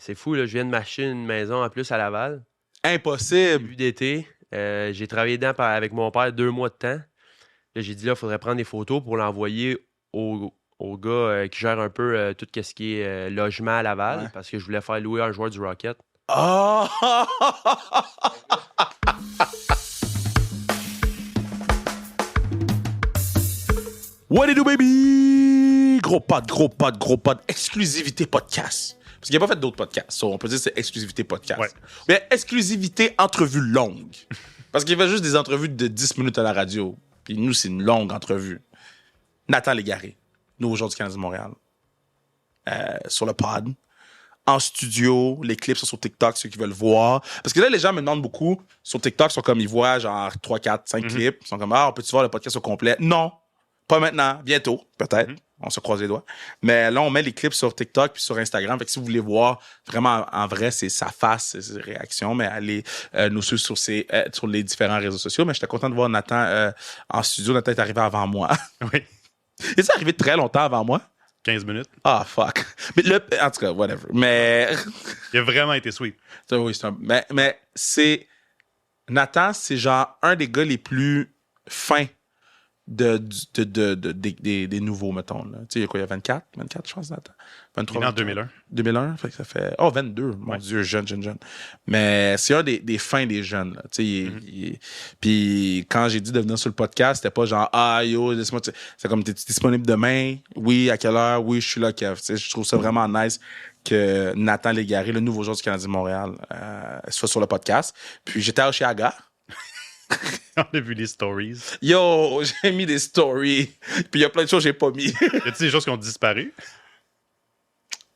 c'est fou, là. Je viens de m'acheter une maison en plus à Laval. Impossible. Début d'été. J'ai travaillé dedans avec mon père 2 mois de temps. Là, j'ai dit, là, il faudrait prendre des photos pour l'envoyer au gars qui gère un peu tout ce qui est logement à Laval, Ouais. parce que je voulais faire louer un joueur du Rocket. Oh! What it do, baby? Gros pod. Exclusivité podcast. Parce qu'il n'a pas fait d'autres podcasts. So, on peut dire que c'est exclusivité podcast. Ouais. Mais exclusivité entrevue longue. Parce qu'il fait juste des entrevues de 10 minutes à la radio. Puis nous, c'est une longue entrevue. Nathan Légaré, Nouveau Jour du Canadien de Montréal. Sur le pod. En studio, les clips sont sur TikTok, ceux qui veulent voir. Parce que là, les gens me demandent beaucoup. Sur TikTok, ils sont comme, ils voient genre 3, 4, 5 clips. Ils sont comme, on peut-tu voir le podcast au complet? Non, pas maintenant. Bientôt, peut-être. On se croise les doigts. Mais là, on met les clips sur TikTok puis sur Instagram. Fait que si vous voulez voir vraiment en vrai, c'est sa face, ses réactions, mais allez nous suivre sur les différents réseaux sociaux. Mais j'étais content de voir Nathan en studio. Nathan est arrivé avant moi. Oui. Il est arrivé très longtemps avant moi. 15 minutes. Ah, fuck. Mais en tout cas, whatever. Mais... Il a vraiment été sweet. Oui, mais c'est... Nathan, c'est genre un des gars les plus fins des nouveaux, mettons. Tu sais, il y a quoi, il y a 24, je pense, Nathan? 23, Il est en 24. 2001. 2001, fait que ça fait... Oh, 22, mon Dieu, jeune. Mais c'est un des fins des jeunes, là. Tu sais, puis quand j'ai dit de venir sur le podcast, c'était pas genre, yo, laisse-moi... C'est comme, t'es disponible demain? Oui, à quelle heure? Oui, je suis là, Kev. Tu sais, je trouve ça vraiment nice que Nathan Légaré, le nouveau joueur du Canadien de Montréal, soit sur le podcast. Puis j'étais à Oshiaga. On a vu les stories. Yo, j'ai mis des stories. Puis il y a plein de choses que j'ai pas mis. Y a-t-il des choses qui ont disparu?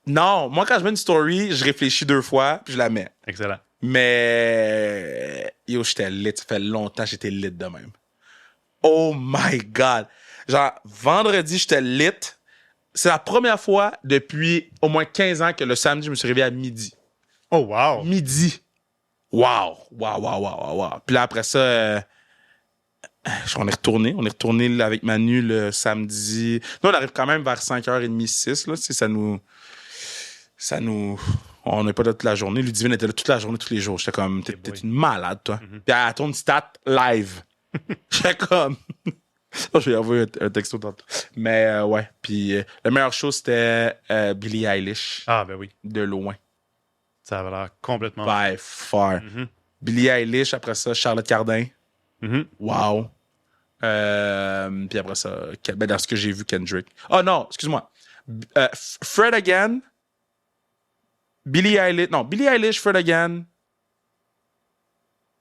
Non, moi, quand je mets une story, je réfléchis 2 fois, puis je la mets. Excellent. Mais, yo, j'étais lit. Ça fait longtemps que j'étais lit de même. Oh my God. Genre, vendredi, j'étais lit. C'est la première fois depuis au moins 15 ans que le samedi, je me suis réveillé à midi. Oh, wow! Midi. Wow. Puis là, après ça, on est retourné là, avec Manu le samedi. Nous, on arrive quand même vers 5h30, 6. Là, ça nous... On n'est pas là toute la journée. Ludivine était là toute la journée, tous les jours. J'étais comme, t'es une malade, toi. Puis elle tourne stat live. J'étais comme... Oh, je vais envoyer un texto tantôt. Mais ouais. Puis la meilleure chose, c'était Billie Eilish. Ah, ben oui. De loin. Ça avait l'air complètement... By far. Billie Eilish, après ça, Charlotte Cardin. Wow. Puis après ça, dans ce que j'ai vu, Kendrick. Oh non, excuse-moi. Fred Again. Billie Eilish, Fred Again.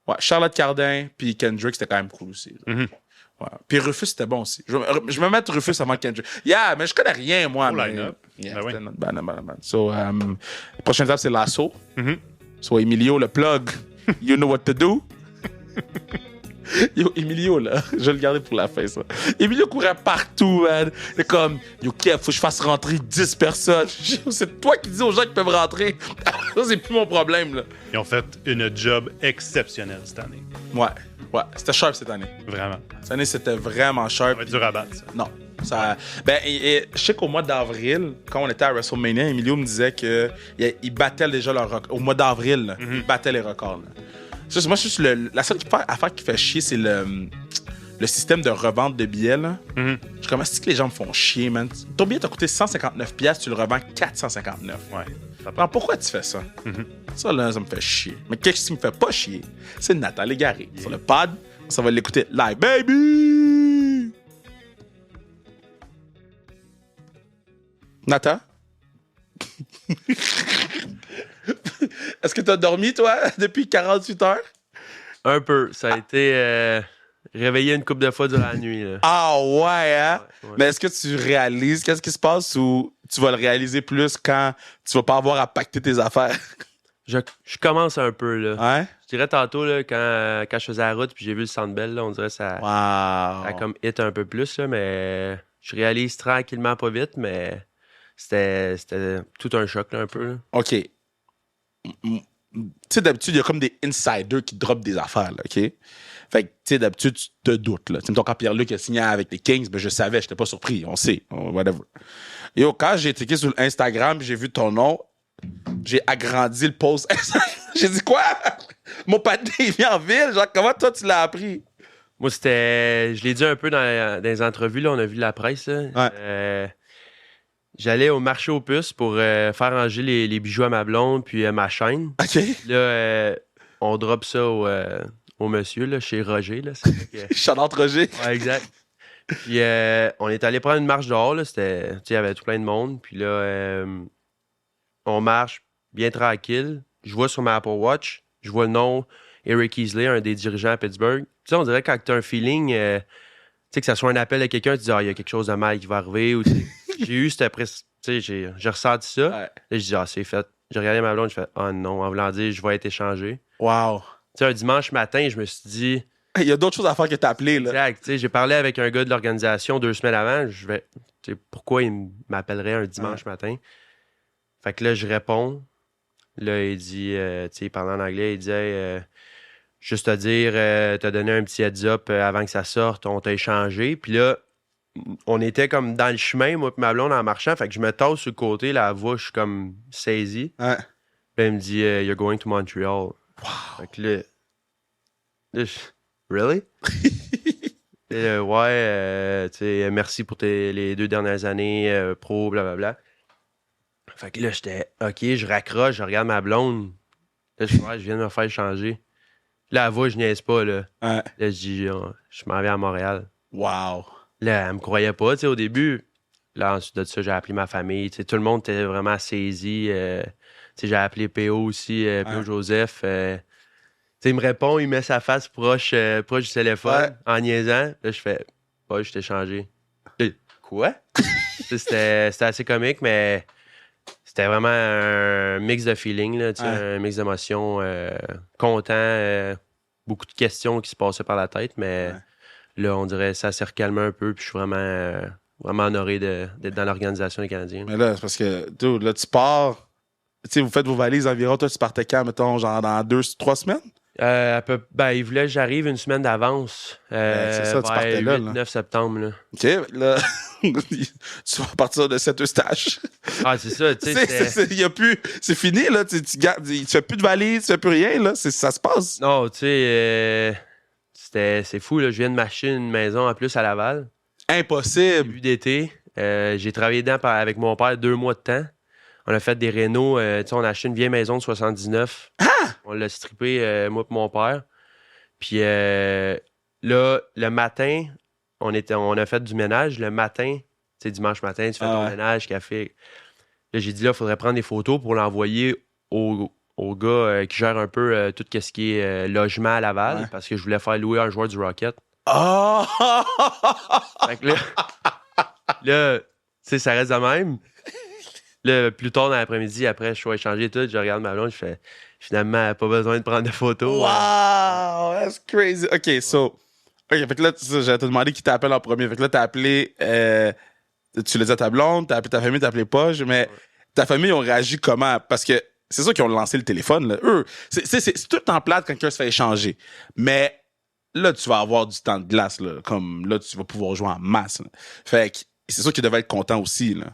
Ouais, Charlotte Cardin, puis Kendrick, c'était quand même cool aussi. Ouais. Puis Rufus, c'était bon aussi. Je me mets Rufus avant Kendrick. Yeah, mais je connais rien, moi. Au line-up. Yeah, Ben oui. c'était not bad. So, la prochaine étape, c'est Lasso. So, Emilio, le plug. You know what to do. Yo, Emilio, là, je vais le garder pour la fin, ça. Emilio courait partout, man. Il est comme, yo, Kev, faut que je fasse rentrer 10 personnes. C'est toi qui dis aux gens qu'ils peuvent rentrer. Ça, c'est plus mon problème, là. Ils ont fait une job exceptionnelle cette année. Ouais, c'était sharp cette année. Vraiment. Cette année, c'était vraiment Ça sharp. va être dur à battre, ça. Non. Ça, et je sais qu'au mois d'avril, quand on était à WrestleMania, Emilio me disait qu'ils battaient déjà leur record. Au mois d'avril, là, ils battaient les records. Là. Moi, juste la seule affaire qui fait chier, c'est le système de revente de billets. Là. Je suis comme, est-ce que les gens me font chier, man? Ton billet t'a coûté 159$, tu le revends 459$. Ouais. Alors, pourquoi tu fais ça? Ça, là, ça me fait chier. Mais qu'est-ce qui me fait pas chier? C'est Nathan Légaré. Sur le pod, ça va l'écouter live. Baby! Nathan? Est-ce que t'as dormi, toi, depuis 48 heures? Un peu. Ça a été réveillé une couple de fois durant la nuit. Là. Ah ouais, hein? Ouais. Mais est-ce que tu réalises qu'est-ce qui se passe ou tu vas le réaliser plus quand tu vas pas avoir à pacter tes affaires? Je commence un peu, là. Hein? Je dirais tantôt, là, quand je faisais la route puis j'ai vu le Centre Bell, là, on dirait que ça a comme hit un peu plus, là, mais je réalise tranquillement pas vite, mais c'était tout un choc, là, un peu. Là. OK. Tu sais, d'habitude, il y a comme des insiders qui dropent des affaires, là, OK? Fait que, tu sais, d'habitude, tu te doutes, là. Tu sais, quand Pierre-Luc a signé avec les Kings, ben, je savais, j'étais pas surpris, on sait, whatever. Et quand j'ai cliqué sur Instagram, j'ai vu ton nom, J'ai agrandi le post. J'ai dit quoi? Mon panier, il vient en ville. Genre, comment toi, tu l'as appris? Moi, c'était. Je l'ai dit un peu dans les entrevues, là, on a vu de la presse. Là. Ouais. J'allais au marché aux puces pour faire ranger les bijoux à ma blonde puis ma chaîne. OK. Là, on drop ça au monsieur, là, chez Roger. Là, Charlotte Roger. Ouais, exact. Puis on est allé prendre une marche dehors. Là, il y avait tout plein de monde. Puis là, on marche bien tranquille. Je vois sur ma Apple Watch, je vois le nom Eric Easley, un des dirigeants à Pittsburgh. Tu sais, on dirait quand tu as un feeling, tu sais, que ça soit un appel à quelqu'un, tu dis, il y a quelque chose de mal qui va arriver. Ou, j'ai eu cette impression, tu sais, j'ai ressenti ça. Ouais. Là, je dis, c'est fait. J'ai regardé ma blonde, je fais, non, en voulant dire, je vais être échangé. Wow. Tu sais, un dimanche matin, je me suis dit. Il y a d'autres choses à faire que t'appeler, là. Exact. Tu sais, j'ai parlé avec un gars de l'organisation 2 semaines avant. Tu sais, pourquoi il m'appellerait un dimanche matin? Fait que là, je réponds. Là, il dit, tu sais, il parle en anglais, il dit, juste te dire, t'as donné un petit heads-up avant que ça sorte, on t'a échangé. Puis là, on était comme dans le chemin, moi et ma blonde, en marchant. Fait que je me tasse sur le côté, la voix, je suis comme saisi. Ouais. Puis il me dit, you're going to Montreal. Wow. Fait que là really? Et, ouais, tu sais, merci pour les 2 dernières années pro, blablabla. Fait que là, j'étais OK, je raccroche, je regarde ma blonde. Là, je viens de me faire changer. Là, elle voit, je niaise pas, là. Ouais. Là, je dis, je m'en vais à Montréal. Wow. Là, elle me croyait pas, tu sais, au début. Là, ensuite de ça, j'ai appelé ma famille. Tu sais, tout le monde était vraiment saisi. Tu sais, j'ai appelé PO aussi, PO Joseph. Tu sais, il me répond, il met sa face proche du téléphone en niaisant. Là, je fais, je t'ai changé. Quoi? C'était assez comique, mais c'était vraiment un mix de feeling, là, un mix d'émotions, content, beaucoup de questions qui se passaient par la tête, mais là, on dirait que ça s'est recalmé un peu, puis je suis vraiment, vraiment honoré d'être dans l'organisation des Canadiens. Mais là, c'est parce que, dude, là, tu pars, tu sais, vous faites vos valises environ, toi, tu partais quand, mettons, genre dans 2-3 semaines? Il voulait que j'arrive une semaine d'avance. C'est ça, tu partais là. 8-9 septembre. Là. OK, là, tu vas partir de cette Eustache. Ah, c'est ça, tu sais. C'est fini, là. Tu fais plus de valises, tu fais plus rien, là. Ça se passe. Non, tu sais, c'est fou, là. Je viens de m'acheter une maison en plus à Laval. Impossible. Début d'été. J'ai travaillé dedans avec mon père 2 mois de temps. On a fait des rénaux. On a acheté une vieille maison de 79. Ah! On l'a strippé, moi et mon père. Puis là, le matin, on a fait du ménage. Le matin, tu sais, dimanche matin, tu fais ton ménage, café. Là, j'ai dit, là, il faudrait prendre des photos pour l'envoyer au gars qui gère un peu tout ce qui est logement à Laval, parce que je voulais faire louer un joueur du Rocket. Oh! Fait que là, tu sais, ça reste de même. Là, plus tard dans l'après-midi, après, je suis échangé tout, je regarde ma blonde, je fais, finalement, pas besoin de prendre de photos. Wow! That's crazy. OK, so... OK, fait que là, j'allais te demander qui t'appelle en premier. Fait que là, t'as appelé... tu l'as dit à ta blonde, t'as appelé ta famille, t'as appelé Poge, mais ta famille, ont réagi comment? Parce que c'est sûr qu'ils ont lancé le téléphone, là. Eux, c'est tout en plate quand quelqu'un se fait échanger. Mais là, tu vas avoir du temps de glace, là. Comme là, tu vas pouvoir jouer en masse, là. Fait que c'est sûr qu'ils devaient être contents aussi, là.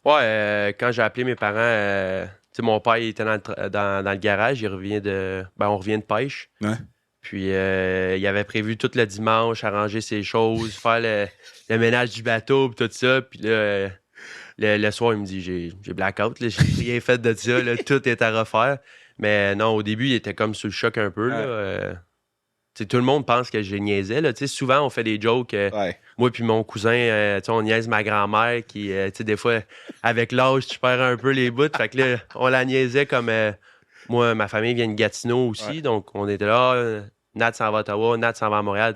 Ouais, quand j'ai appelé mes parents, tu sais, mon père, il était dans le garage, on revient de pêche. Ouais. Puis, il avait prévu tout le dimanche, arranger ses choses, faire le ménage du bateau, puis tout ça. Puis là, le soir, il me dit, j'ai blackout, là, j'ai rien fait de ça, là, tout est à refaire. Mais non, au début, il était comme sous le choc un peu, là. Tout le monde pense que je niaisais. Là. Souvent, on fait des jokes. Moi puis mon cousin, on niaise ma grand-mère qui, des fois, avec l'âge, tu perds un peu les bouts. Fait que là, on la niaisait comme... moi, ma famille vient de Gatineau aussi. Donc, on était là. Nat s'en va à Ottawa, Nat s'en va à Montréal,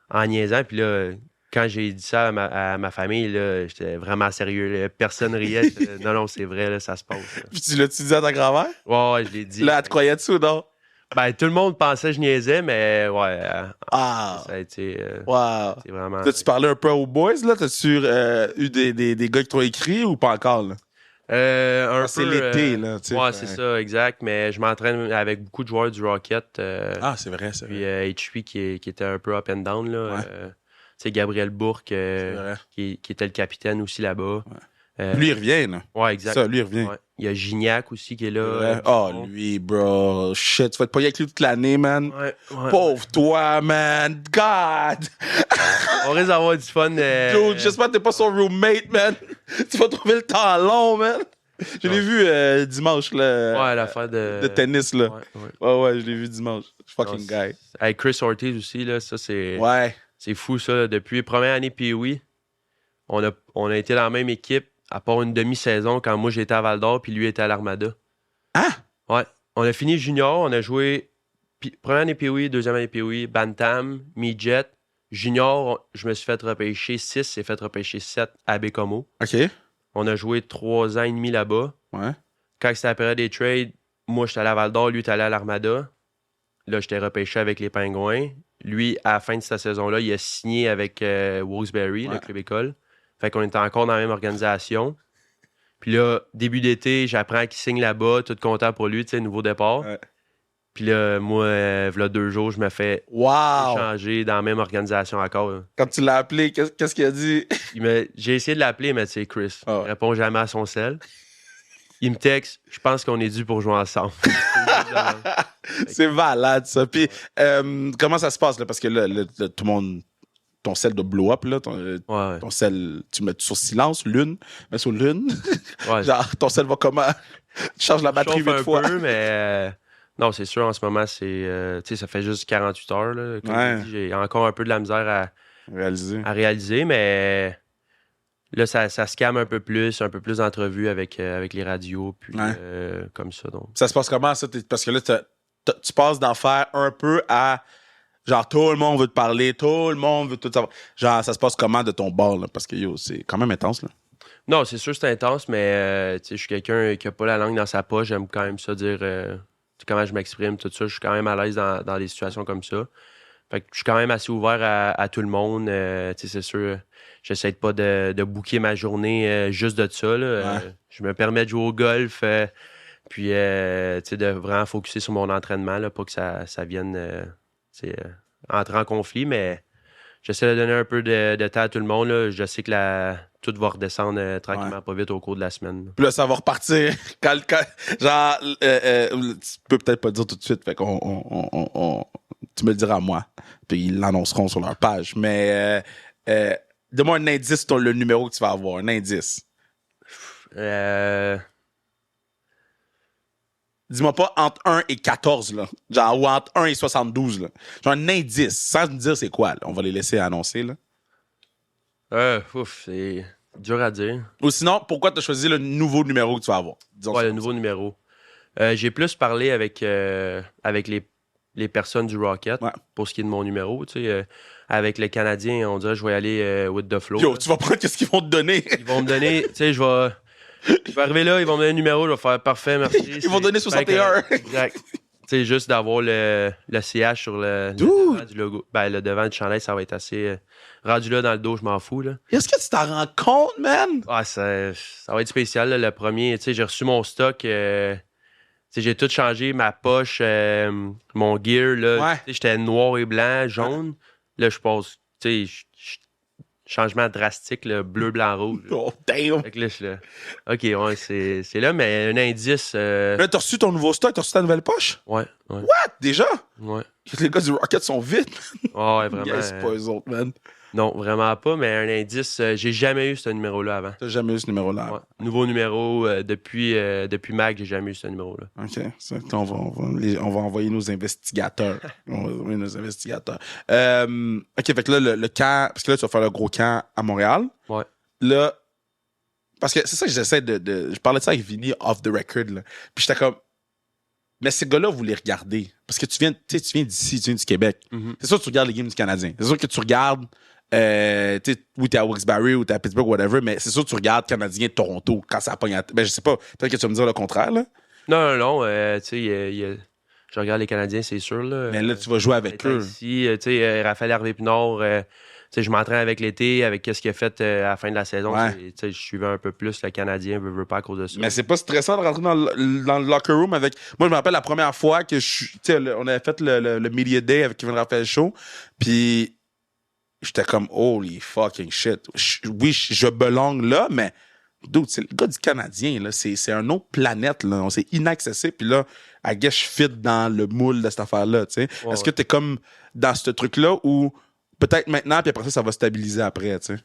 en niaisant. Puis là, quand j'ai dit ça à ma famille, là, j'étais vraiment sérieux. Là. Personne riait. Non, c'est vrai, là, ça se passe. Là. Puis tu l'as-tu dit à ta grand-mère? Ouais, je l'ai dit. Là, elle te croyait dessus ou non? Ben, tout le monde pensait que je niaisais, mais ouais. Ça a été. C'est vraiment. T'as-tu parlé un peu aux boys, là? T'as-tu eu des gars qui t'ont écrit ou pas encore, là? C'est l'été, là. Ouais, c'est ça, exact. Mais je m'entraîne avec beaucoup de joueurs du Rocket. C'est vrai, c'est puis, vrai. HP qui était un peu up and down, là. Tu sais, Gabriel Bourque, qui était le capitaine aussi là-bas. Lui, il revient, là. Ouais, exact. Ça, lui, il revient. Ouais. Il y a Gignac aussi qui est là. Ouais. Oh, lui, bro. Shit, tu vas te payer avec lui toute l'année, man. Ouais. Pauvre toi, man. God! On risque d'avoir du fun. Dude, j'espère que t'es pas son roommate, man. Tu vas trouver le temps long, man. Je l'ai vu dimanche, là. Ouais, l'affaire de tennis, là. Ouais, je l'ai vu dimanche. Fucking non, guy. Avec Chris Ortiz aussi, là, ça, c'est... Ouais. C'est fou, ça. Là. Depuis la première année Pee-Wee, on a été dans la même équipe, à part une demi-saison, quand moi, j'étais à Val-d'Or, puis lui était à l'Armada. Ah! Ouais. On a fini junior, on a joué première année Pee-Wee, deuxième année Pee-Wee, Bantam, Midget. Junior, je me suis fait repêcher 6, j'ai fait repêcher 7 à Bécomo. OK. On a joué 3 ans et demi là-bas. Ouais. Quand c'était la période des trades, moi, j'étais allé à Val-d'Or, lui, était allé à l'Armada. Là, j'étais repêché avec les Pingouins. Lui, à la fin de cette saison-là, il a signé avec Wolfsberry, le club école. Fait qu'on était encore dans la même organisation. Puis là, début d'été, j'apprends qu'il signe là-bas, tout content pour lui, tu sais, nouveau départ. Ouais. Puis là, moi, voilà 2 jours, je me fais changer dans la même organisation encore. Là. Quand tu l'as appelé, qu'est-ce qu'il a dit? J'ai essayé de l'appeler, mais c'est Chris. Il répond jamais à son cell. Il me texte, je pense qu'on est dû pour jouer ensemble. C'est malade, ça. Puis, comment ça se passe, là? Parce que là, tout le monde, ton cell doit blow up, là. Ton cell, tu mets sur silence, lune, mais sur lune. Ouais. Genre, ton cell va comment? Tu changes la batterie 8 fois. Un peu, mais non, c'est sûr, en ce moment, c'est, tu sais, ça fait juste 48 heures, là. Comme j'ai encore un peu de la misère à réaliser, mais là, ça se calme un peu plus d'entrevues avec les radios, puis comme ça. Donc. Ça se passe comment, ça? Parce que là, tu passes d'en faire un peu à genre tout le monde veut te parler, tout le monde veut tout savoir. Genre, ça se passe comment de ton bord, là? Parce que c'est quand même intense, là. Non, c'est sûr c'est intense, mais je suis quelqu'un qui a pas la langue dans sa poche. J'aime quand même ça dire comment je m'exprime, tout ça. Je suis quand même à l'aise dans des situations comme ça. Fait que je suis quand même assez ouvert à tout le monde. C'est sûr, j'essaie pas de booker ma journée juste de ça. Là. Je me permets de jouer au golf, puis de vraiment focusser sur mon entraînement, là, pas que ça vienne entrer en conflit, mais j'essaie de donner un peu de temps à tout le monde. Là. Je sais que tout va redescendre tranquillement pas vite au cours de la semaine. Puis là, ça va repartir. Genre, tu peux peut-être pas le dire tout de suite, fait qu'on tu me le diras à moi. Puis ils l'annonceront sur leur page. Mais donne-moi un indice sur le numéro que tu vas avoir. Un indice. Dis-moi pas entre 1 et 14, là. Genre, ou entre 1 et 72, là. Genre un indice, sans me dire c'est quoi, là. On va les laisser annoncer, là. C'est dur à dire. Ou sinon, pourquoi tu as choisi le nouveau numéro que tu vas avoir? Le nouveau numéro. J'ai plus parlé avec les personnes du Rocket pour ce qui est de mon numéro. Tu sais, avec les Canadiens, on dirait que je vais y aller with the flow. Yo, tu vas prendre qu'est-ce qu'ils vont te donner? Ils vont me donner, tu sais, je vais arriver là, ils vont me donner un numéro, je vais faire parfait, merci. Ils vont donner 61. Exact. Tu sais, juste d'avoir le CH sur le devant du logo. Ben, le devant du chandail, ça va être assez... rendu là dans le dos, je m'en fous, là. Est-ce que tu t'en rends compte, man? Ça va être spécial, là, le premier. Tu sais, j'ai reçu mon stock... tu sais, j'ai tout changé, ma poche, mon gear, là. Tu sais, j'étais noir et blanc, jaune. Là, je pense, tu sais, changement drastique, là, bleu, blanc, rouge. Oh, damn! Fait que là, je suis là. OK, c'est là, mais un indice... Là, t'as reçu ton nouveau stock, t'as reçu ta nouvelle poche? Ouais. What? Déjà? Ouais. Les gars du Rocket sont vite. Ouais, vraiment. Yes, pas eux autres, man. Non, vraiment pas, mais un indice, j'ai jamais eu ce numéro-là avant. T'as jamais eu ce numéro-là? Ouais. Nouveau numéro, depuis Mac, j'ai jamais eu ce numéro-là. OK. On va envoyer nos investigateurs. OK, fait que là, le camp... Parce que là, tu vas faire le gros camp à Montréal. Ouais. Là... Parce que c'est ça que j'essaie de... Je parlais de ça avec Vinny off the record, là. Puis j'étais comme... Mais ces gars-là, vous les regardez. Parce que tu viens d'ici, tu viens du Québec. Mm-hmm. C'est sûr que tu regardes les games du Canadien. C'est sûr que tu regardes... ou t'es à Wilkes-Barre ou t'es à Pittsburgh, whatever, mais c'est sûr que tu regardes Canadien de Toronto quand ça a pogné. Ben, je sais pas, peut-être que tu vas me dire le contraire, là. Non, tu sais, je regarde les Canadiens, c'est sûr, là. Mais là, tu vas jouer avec eux. Ici, tu sais, Raphaël Harvey-Pinard, tu sais, je m'entraîne avec l'été, avec ce qu'il a fait à la fin de la saison. Tu sais, je suivais un peu plus le Canadien, veux pas à cause de ça. Mais c'est pas stressant de rentrer dans le locker room avec... Moi, je me rappelle la première fois que tu sais, on avait fait le Media Day avec Kevin Raphaël Show, puis j'étais comme, holy fucking shit. Oui, je belong là, mais Dude, c'est le gars du Canadien, là. C'est une autre planète, là. C'est inaccessible. Puis là, I guess je fit dans le moule de cette affaire-là, tu sais. Ouais, Est-ce que t'es comme dans ce truc-là ou peut-être maintenant, puis après ça va stabiliser après, tu sais?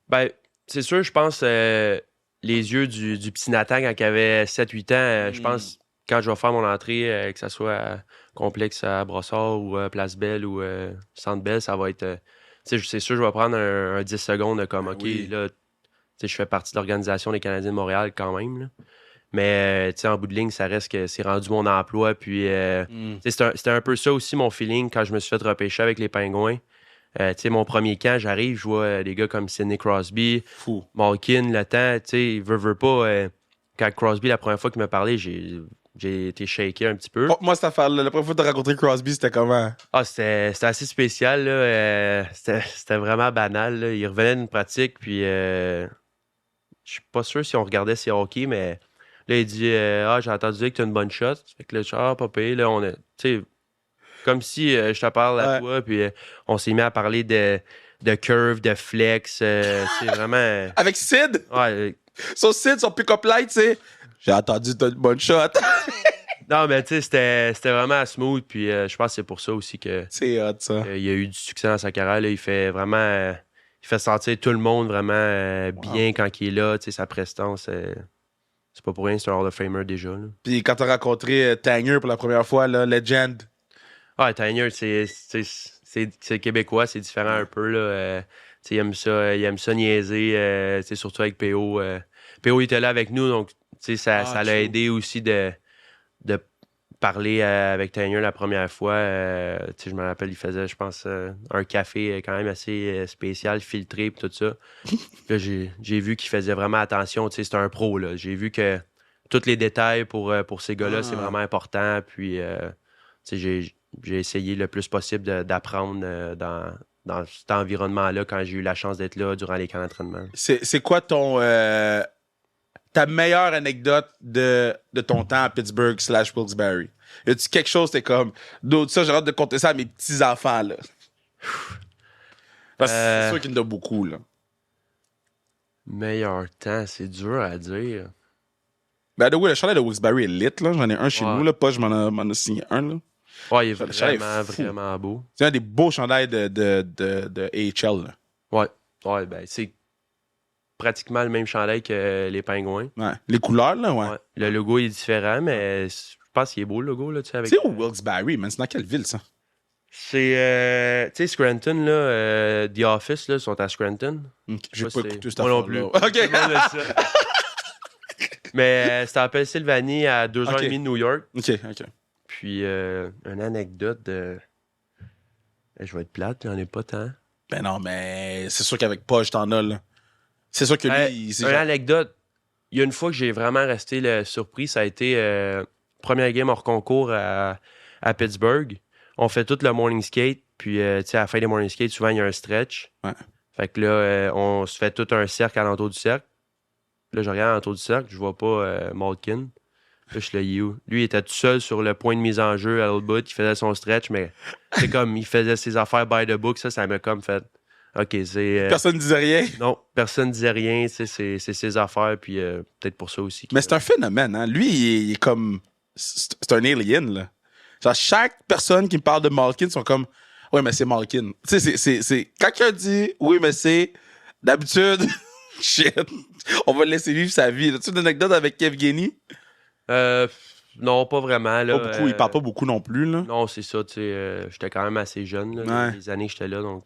Ben, c'est sûr, je pense, les yeux du petit Nathan quand il avait 7-8 ans, je pense, quand je vais faire mon entrée, que ce soit à Complexe à Brossard ou Place Belle ou Centre Belle, ça va être... c'est sûr, je vais prendre un 10 secondes comme, OK, là, je fais partie de l'organisation des Canadiens de Montréal quand même, là. Mais en bout de ligne, ça reste que c'est rendu mon emploi. Puis c'était un peu ça aussi mon feeling quand je me suis fait repêcher avec les Pingouins. Mon premier camp, j'arrive, je vois des gars comme Sidney Crosby, Malkin, le temps, veut pas. Quand Crosby, la première fois qu'il m'a parlé, j'ai été shaké un petit peu. Oh, moi, cette affaire-là, la première fois que t'as rencontré Crosby, c'était comment? Ah, c'était assez spécial, là. C'était vraiment banal, là. Il revenait d'une pratique, puis je suis pas sûr si on regardait ses hockey, mais là, il dit j'ai entendu dire que tu as une bonne shot. Fait que là, pas payé. Là, on a. Tu sais, comme si je te parle à toi, puis on s'est mis à parler de curve, de flex. C'est vraiment. Avec Sid? Ouais. Son Sid, son pick-up light, tu sais. J'ai entendu que t'as une bonne shot. Non, mais tu sais, c'était vraiment smooth, puis je pense que c'est pour ça aussi que. C'est hot, ça. Il a eu du succès dans sa carrière. Là. Il fait vraiment. Il fait sentir tout le monde vraiment bien quand il est là. Tu sais, sa prestance. C'est pas pour rien, c'est un Hall of Famer déjà. Là. Puis quand t'as rencontré Tanger pour la première fois, là, Legend. Ah, Tanger, c'est québécois, c'est différent un peu. Là. Il aime ça niaiser, surtout avec PO. PO était là avec nous, donc ça l'a aidé aussi de parler avec Tanger la première fois. Je me rappelle, il faisait, je pense, un café quand même assez spécial, filtré et tout ça. Là, j'ai vu qu'il faisait vraiment attention. C'est un pro. Là. J'ai vu que tous les détails pour ces gars-là, c'est vraiment important. Puis, j'ai essayé le plus possible d'apprendre dans cet environnement-là quand j'ai eu la chance d'être là durant les camps d'entraînement. C'est quoi ta meilleure anecdote de ton temps à Pittsburgh / Wilkes-Barre? Y a-tu quelque chose, t'es comme, d'autres ça, j'ai hâte de compter ça à mes petits-enfants, là? Parce que c'est sûr qu'il y en a beaucoup, là. Meilleur temps, c'est dur à dire. Ben, le chandail de Wilkes-Barre est lit, là. J'en ai un chez nous, là. Pas, je m'en ai signé un, là. Ouais, il est vraiment beau. C'est un des beaux chandails de AHL, là. Ouais, ben, c'est pratiquement le même chandail que les Pingouins. Ouais. Les couleurs, là, ouais. Le logo est différent, mais je pense qu'il est beau, le logo, là, tu sais. C'est où Wilkes-Barre, man? C'est dans quelle ville, ça? C'est, tu sais, Scranton, là, The Office, là, sont à Scranton. J'ai pas écouté cette affaire-là. Moi non plus. OK. Mais c'est en Pennsylvanie, à 2h30 de New York. OK. Puis, une anecdote de... Je vais être plate, j'en ai pas tant. Ben non, mais c'est sûr qu'avec Poche, t'en as, là. C'est sûr que lui, une anecdote. Il y a une fois que j'ai vraiment resté surpris, ça a été première game hors concours à Pittsburgh. On fait tout le morning skate, puis à la fin des morning skate, souvent il y a un stretch. Ouais. Fait que là, on se fait tout un cercle alentour du cercle. Là, je regarde alentour du cercle, je vois pas Malkin. Là, je suis là, you. Lui, il était tout seul sur le point de mise en jeu à l'autre bout, il faisait son stretch, mais c'est comme, il faisait ses affaires by the book, ça m'a comme fait... OK, c'est... personne ne disait rien? Non, personne ne disait rien. C'est ses affaires, puis peut-être pour ça aussi. Mais c'est un phénomène, hein? Lui, il est comme... C'est un alien, là. Genre, chaque personne qui me parle de Malkin sont comme... Oui, mais c'est Malkin. Tu sais, c'est... Quand quelqu'un dit « Oui, mais c'est... » D'habitude... Shit. On va le laisser vivre sa vie. As-tu une anecdote avec Evgeny? Non, pas vraiment. Là, pas beaucoup. Il parle pas beaucoup non plus, là. Non, c'est ça. Tu sais, j'étais quand même assez jeune, là, les années que j'étais là, donc...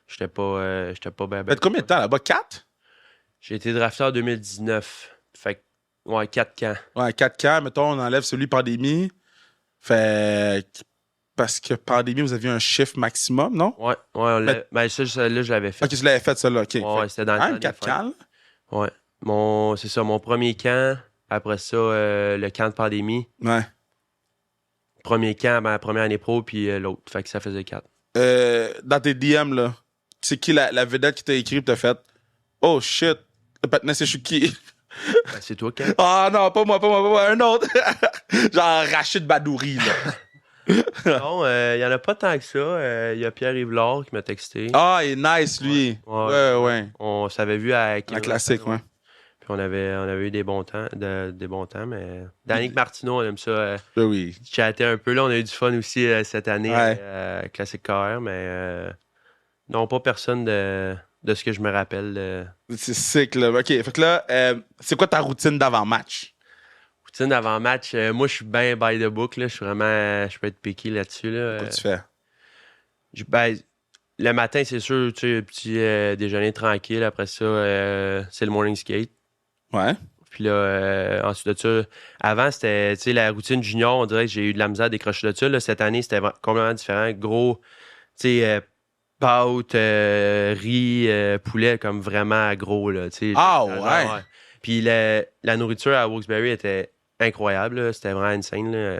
J'étais pas bien. Fait combien de temps là-bas? 4? J'ai été drafté en 2019. Fait que, 4 camps. Ouais, 4 camps. Mettons, on enlève celui pandémie. Fait parce que pandémie, vous aviez un chiffre maximum, non? Ouais, ben ça, là, je l'avais fait. Ok, tu l'avais fait, ça, là. OK. Ouais, c'était dans le 4 camps, là? Ouais. C'est ça, mon premier camp. Après ça, le camp de pandémie. Ouais. Premier camp, ben, première année pro, puis l'autre. Fait que ça faisait 4. Dans tes DM, là, c'est qui la vedette qui t'a écrit et t'a fait « Oh shit, le patinet, c'est qui? » Ben, c'est toi, Ken. Ah non, pas moi, un autre. Genre Rachid Badouri, là. Non, il y en a pas tant que ça. Il y a Pierre-Yves Laure qui m'a texté. Ah, il est nice, lui. Ouais. On s'avait vu à Un classique, ouais. Puis on avait eu des bons temps, mais Danick Martineau, on aime ça. Oui. Chatter un peu. Là, on a eu du fun aussi cette année, Classique KR, mais non, pas personne de ce que je me rappelle. C'est sick, là. OK, fait que là, c'est quoi ta routine d'avant-match? Routine d'avant-match, moi, je suis bien by the book, là. Je peux être picky là-dessus, là. Qu'est-ce que tu fais? Le matin, c'est sûr, tu sais, petit déjeuner tranquille. Après ça, c'est le morning skate. Ouais. Puis là, ensuite de ça, avant, c'était, tu sais, la routine junior, on dirait que j'ai eu de la misère à décrocher de ça. Là, cette année, c'était complètement différent. Gros, tu sais, pâtes, riz, poulet, comme vraiment gros, là, tu sais. Ouais. Puis la nourriture à Wilkes-Barre était incroyable, là. C'était vraiment insane, là.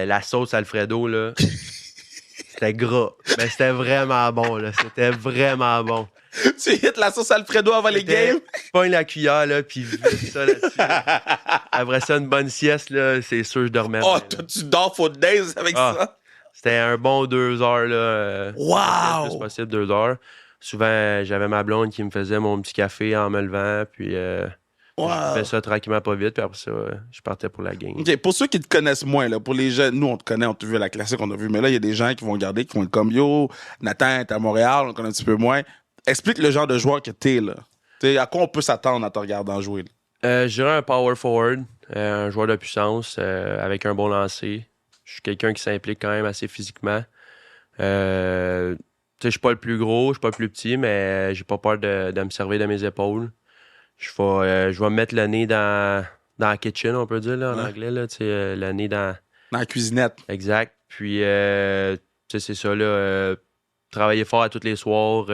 La sauce Alfredo, là, c'était gras. Mais c'était vraiment bon, là. C'était vraiment bon. Tu hits la sauce Alfredo avant les games? Pogne la cuillère, là, puis vite ça là-dessus. Là. Après ça, une bonne sieste, là, c'est sûr que je dormais. Oh, toi, tu dors for days avec ça? C'était un bon 2 heures, là. Wow! Le plus possible, 2 heures. Souvent, j'avais ma blonde qui me faisait mon petit café en me levant, puis je fais ça tranquillement, pas vite, puis après ça, je partais pour la game. OK, pour ceux qui te connaissent moins, là, pour les jeunes, nous, on te connaît, on t'a vu à la classique, on a vu, mais là, il y a des gens qui vont regarder, qui vont être comme, yo, Nathan est à Montréal, on connaît un petit peu moins. Explique le genre de joueur que t'es, là. T'sais, à quoi on peut s'attendre en te regardant jouer, là? Je dirais un power forward, un joueur de puissance, avec un bon lancer. Je suis quelqu'un qui s'implique quand même assez physiquement. Je suis pas le plus gros, je suis pas le plus petit, mais j'ai pas peur de me servir de mes épaules. Je vais me mettre le nez dans la kitchen, on peut dire, là, en anglais. Là, le nez dans la cuisinette. Exact. Puis, c'est ça, là, travailler fort à tous les soirs.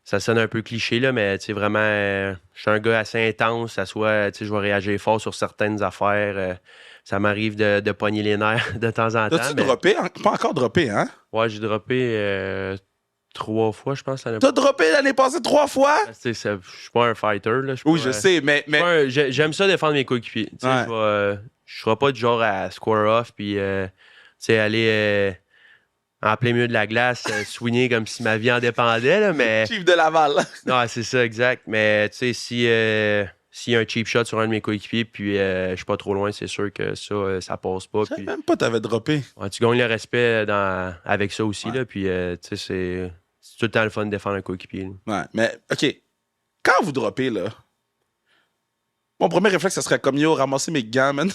Ça sonne un peu cliché, là, mais vraiment, je suis un gars assez intense. Ça soit, je vais réagir fort sur certaines affaires. Ça m'arrive de pogner les nerfs de temps en temps. T'as-tu droppé? Pas encore droppé, hein? Ouais, j'ai droppé 3 fois, je pense. T'as droppé l'année passée 3 fois? Je suis pas un fighter. Là. Oui, je sais, mais... J'aime ça défendre mes coéquipiers. Je serai pas du genre à square off puis aller en plein milieu de la glace, swinguer comme si ma vie en dépendait. Là, mais... Chief de Laval. Non, c'est ça, exact. Mais tu sais, s'il y a un cheap shot sur un de mes coéquipiers, puis je suis pas trop loin, c'est sûr que ça passe pas. Je savais même pas t'avais droppé. Ouais, tu gagnes le respect avec ça aussi, là, puis tu sais, c'est tout le temps le fun de défendre un coéquipier. Ouais, mais OK. Quand vous droppez, là, mon premier réflexe, ça serait comme, yo, ramasser mes gants, man.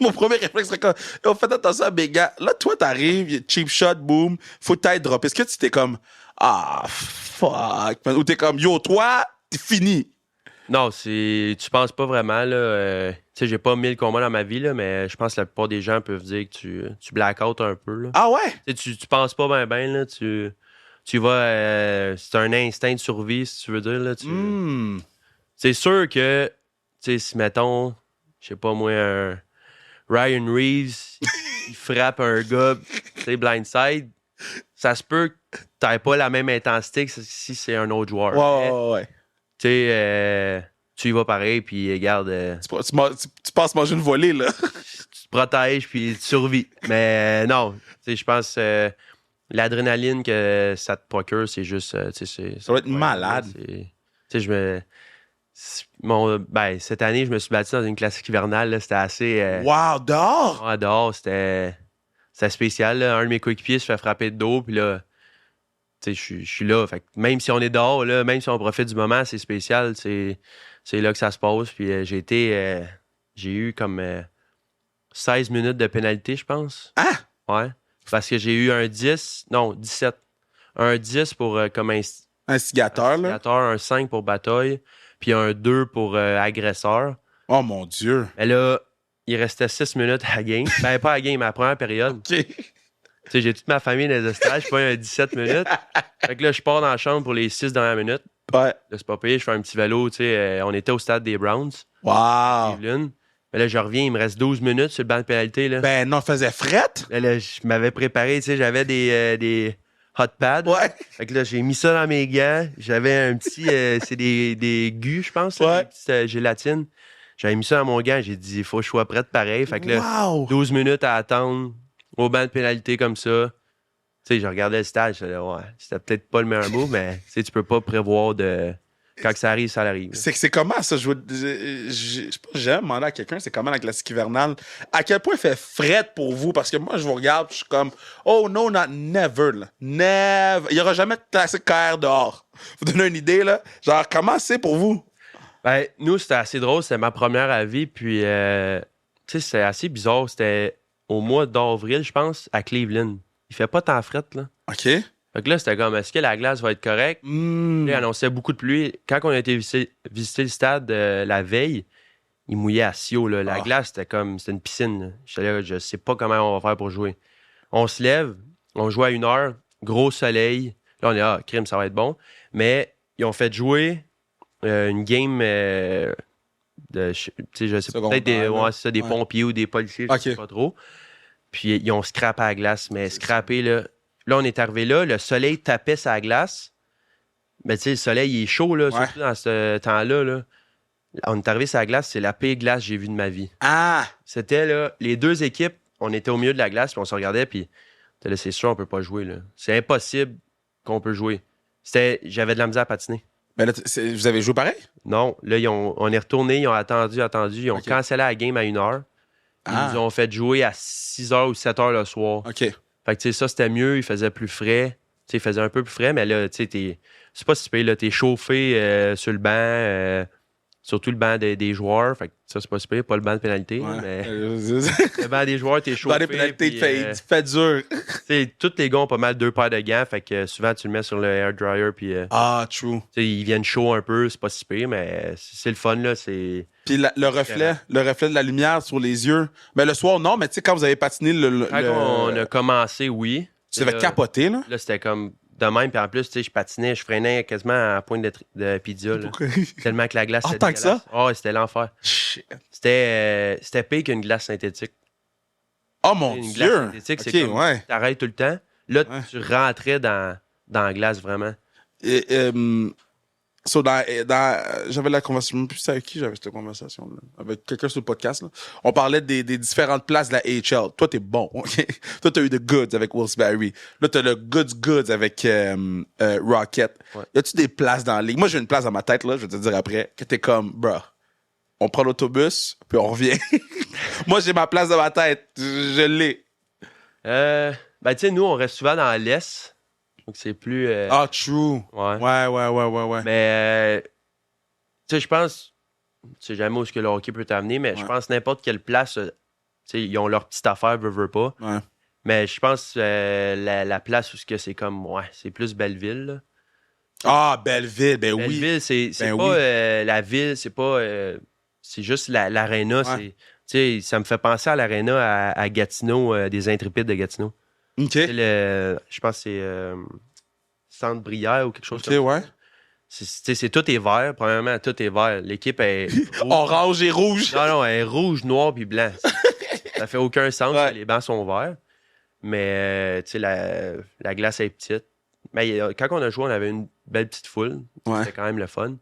Mon premier réflexe serait comme, yo, faites attention à mes gants. Là, toi, t'arrives, cheap shot, boom, faut t'être droppé. Est-ce que tu t'es comme, fuck, man? Ou t'es comme, yo, toi, t'es fini? Non, tu penses pas vraiment, là. Tu sais, j'ai pas 1000 combats dans ma vie, là, mais je pense que la plupart des gens peuvent dire que tu black-out un peu, là. Ah ouais? Tu penses pas bien, là. Tu vas... c'est un instinct de survie, si tu veux dire, là. C'est sûr que, tu sais, si, mettons, je sais pas moi, un Ryan Reeves, il frappe un gars, tu sais, blindside, ça se peut que t'aies pas la même intensité que si c'est un autre joueur. Ouais. Tu sais, tu y vas pareil, puis regarde... Tu passes manger une volée, là. Tu te protèges, puis tu survis. Mais non, tu sais, je pense... l'adrénaline que ça te procure, c'est juste... ça va être malade. Tu sais, cette année, je me suis battu dans une classique hivernale. Là, c'était assez... Wow, dehors? Ouais, dehors, c'était spécial. Là. Un de mes coéquipiers se fait frapper de dos, puis là, tu sais, je suis là. Fait que même si on est dehors, là, même si on profite du moment, c'est spécial. C'est là que ça se passe. Puis j'ai eu comme 16 minutes de pénalité, je pense. Ah! Ouais. Parce que j'ai eu un 17. Un 10 pour comme instigateur, là. Un 5 pour bataille, puis un 2 pour agresseur. Oh mon Dieu! Mais là, il restait 6 minutes à la game. Ben, pas à la game, à la première période. OK. Tu sais, j'ai toute ma famille dans les stages, je fais un 17 minutes. Fait que là, je pars dans la chambre pour les 6 dernières minutes. Ouais. Là, c'est pas payé, je fais un petit vélo, tu sais. On était au stade des Browns. Wow! Cleveland. Mais là, je reviens, il me reste 12 minutes sur le banc de pénalité, là. Ben non, faisait frette. Là, je m'avais préparé, tu sais, j'avais des hot pads. Ouais. Fait que là, j'ai mis ça dans mes gants. J'avais un petit... c'est des gus, je pense, là, des petites gélatines. J'avais mis ça dans mon gant. J'ai dit, il faut que je sois prête pareil. Fait que là, 12 minutes à attendre au banc de pénalité comme ça. Tu sais, je regardais le stage. Là, ouais, c'était peut-être pas le meilleur move, mais tu sais, tu peux pas prévoir de Quand ça arrive, ça arrive. C'est comment ça? Je sais pas, j'ai jamais demandé à quelqu'un, c'est comment la classique hivernale? À quel point il fait fret pour vous? Parce que moi, je vous regarde, je suis comme, oh no, not never, là. Never. Il y aura jamais de classique KR dehors. Vous donnez une idée, là? Genre, comment c'est pour vous? Ben, nous, c'était assez drôle. C'était ma première à vie. Puis, tu sais, c'était assez bizarre. C'était au mois d'avril, je pense, à Cleveland. Il fait pas tant fret, là. OK. Fait que là, c'était comme, est-ce que la glace va être correcte? Là, il annonçait beaucoup de pluie. Quand on a été visiter le stade la veille, il mouillait à Sio, là. La glace, c'était une piscine, là. J'étais là, je sais pas comment on va faire pour jouer. On se lève, on joue à 1h, gros soleil. Là, on est, crime, ça va être bon. Mais ils ont fait jouer une game de, tu sais, je sais pas, peut-être des pompiers ou des policiers, je sais pas trop. Puis ils ont scrappé à la glace, mais scrappé, là. Là, on est arrivé là, le soleil tapait sa glace. Mais tu sais, le soleil, il est chaud, là, surtout dans ce temps-là, là. On est arrivé sur la glace, c'est la pire glace que j'ai vue de ma vie. Ah! C'était, là, les deux équipes, on était au milieu de la glace, puis on se regardait, puis là, c'est sûr, on peut pas jouer, là. C'est impossible qu'on peut jouer. J'avais de la misère à patiner. Mais là, vous avez joué pareil? Non. Là, on est retourné, ils ont attendu. Ils ont cancellé la game à 1h. Ils nous ont fait jouer à 6h ou 7h le soir. OK. Fait que, tu sais, ça, c'était mieux. Il faisait plus frais. Tu sais, il faisait un peu plus frais, mais là, tu sais, c'est pas si pire, là. T'es chauffé sur le banc, surtout le banc des joueurs. Fait que ça, c'est pas si pire, pas le banc de pénalité. Ouais. Mais le banc des joueurs, t'es chauffé. Le banc des pénalités, il fait dur. Tu sais, tous les gars ont pas mal 2 paires de gants. Fait que souvent, tu le mets sur le air dryer. Puis, true. Tu sais, ils viennent chaud un peu. C'est pas si pire, mais c'est le fun, là. Puis le reflet de la lumière sur les yeux. Mais le soir, non, mais tu sais, quand vous avez patiné Quand on a commencé, oui. Tu devais capoter, là? Là, c'était comme de même. Puis en plus, tu sais, je patinais, je freinais quasiment à la pointe de pizza. Là. Tellement que la glace était tant que ça? Oh, c'était l'enfer. Shit. C'était pire qu'une glace synthétique. Oh mon une Dieu! Glace synthétique, c'est comme t'arrêtes tout le temps. Là, tu rentrais dans la glace, vraiment. Et, j'avais la conversation, plus avec qui j'avais cette conversation-là? Avec quelqu'un sur le podcast. Là. On parlait des différentes places de la AHL. Toi, t'es bon. Okay? Toi, t'as eu the goods avec Wilkes-Barre. Là, t'as le goods avec Rocket. Ouais. Y a-tu des places dans la ligue? Moi, j'ai une place dans ma tête, là, je vais te dire après, que t'es comme, bruh, on prend l'autobus, puis on revient. Moi, j'ai ma place dans ma tête. Je l'ai. Ben, tu sais, nous, on reste souvent dans l'Est. Donc, c'est plus... true. Ouais. Mais, tu sais, je pense... Tu sais jamais où est-ce que le hockey peut t'amener, mais je pense n'importe quelle place, tu sais, ils ont leur petite affaire, veut pas. Ouais. Mais je pense la place où c'est comme... c'est plus Belleville, là. Belleville, ben oui. Belleville, c'est pas la ville, c'est pas... c'est juste l'aréna. Tu sais, ça me fait penser à l'aréna à Gatineau, des Intrépides de Gatineau. OK. Je pense que c'est Centre Brière ou quelque chose comme ça. Ouais. C'est tout est vert. Premièrement, tout est vert. L'équipe est orange et rouge. Non, elle est rouge, noir puis blanc. Ça fait aucun sens. Les bancs sont verts. Mais tu sais, la glace est petite. Mais quand on a joué, on avait une belle petite foule. C'était quand même le fun.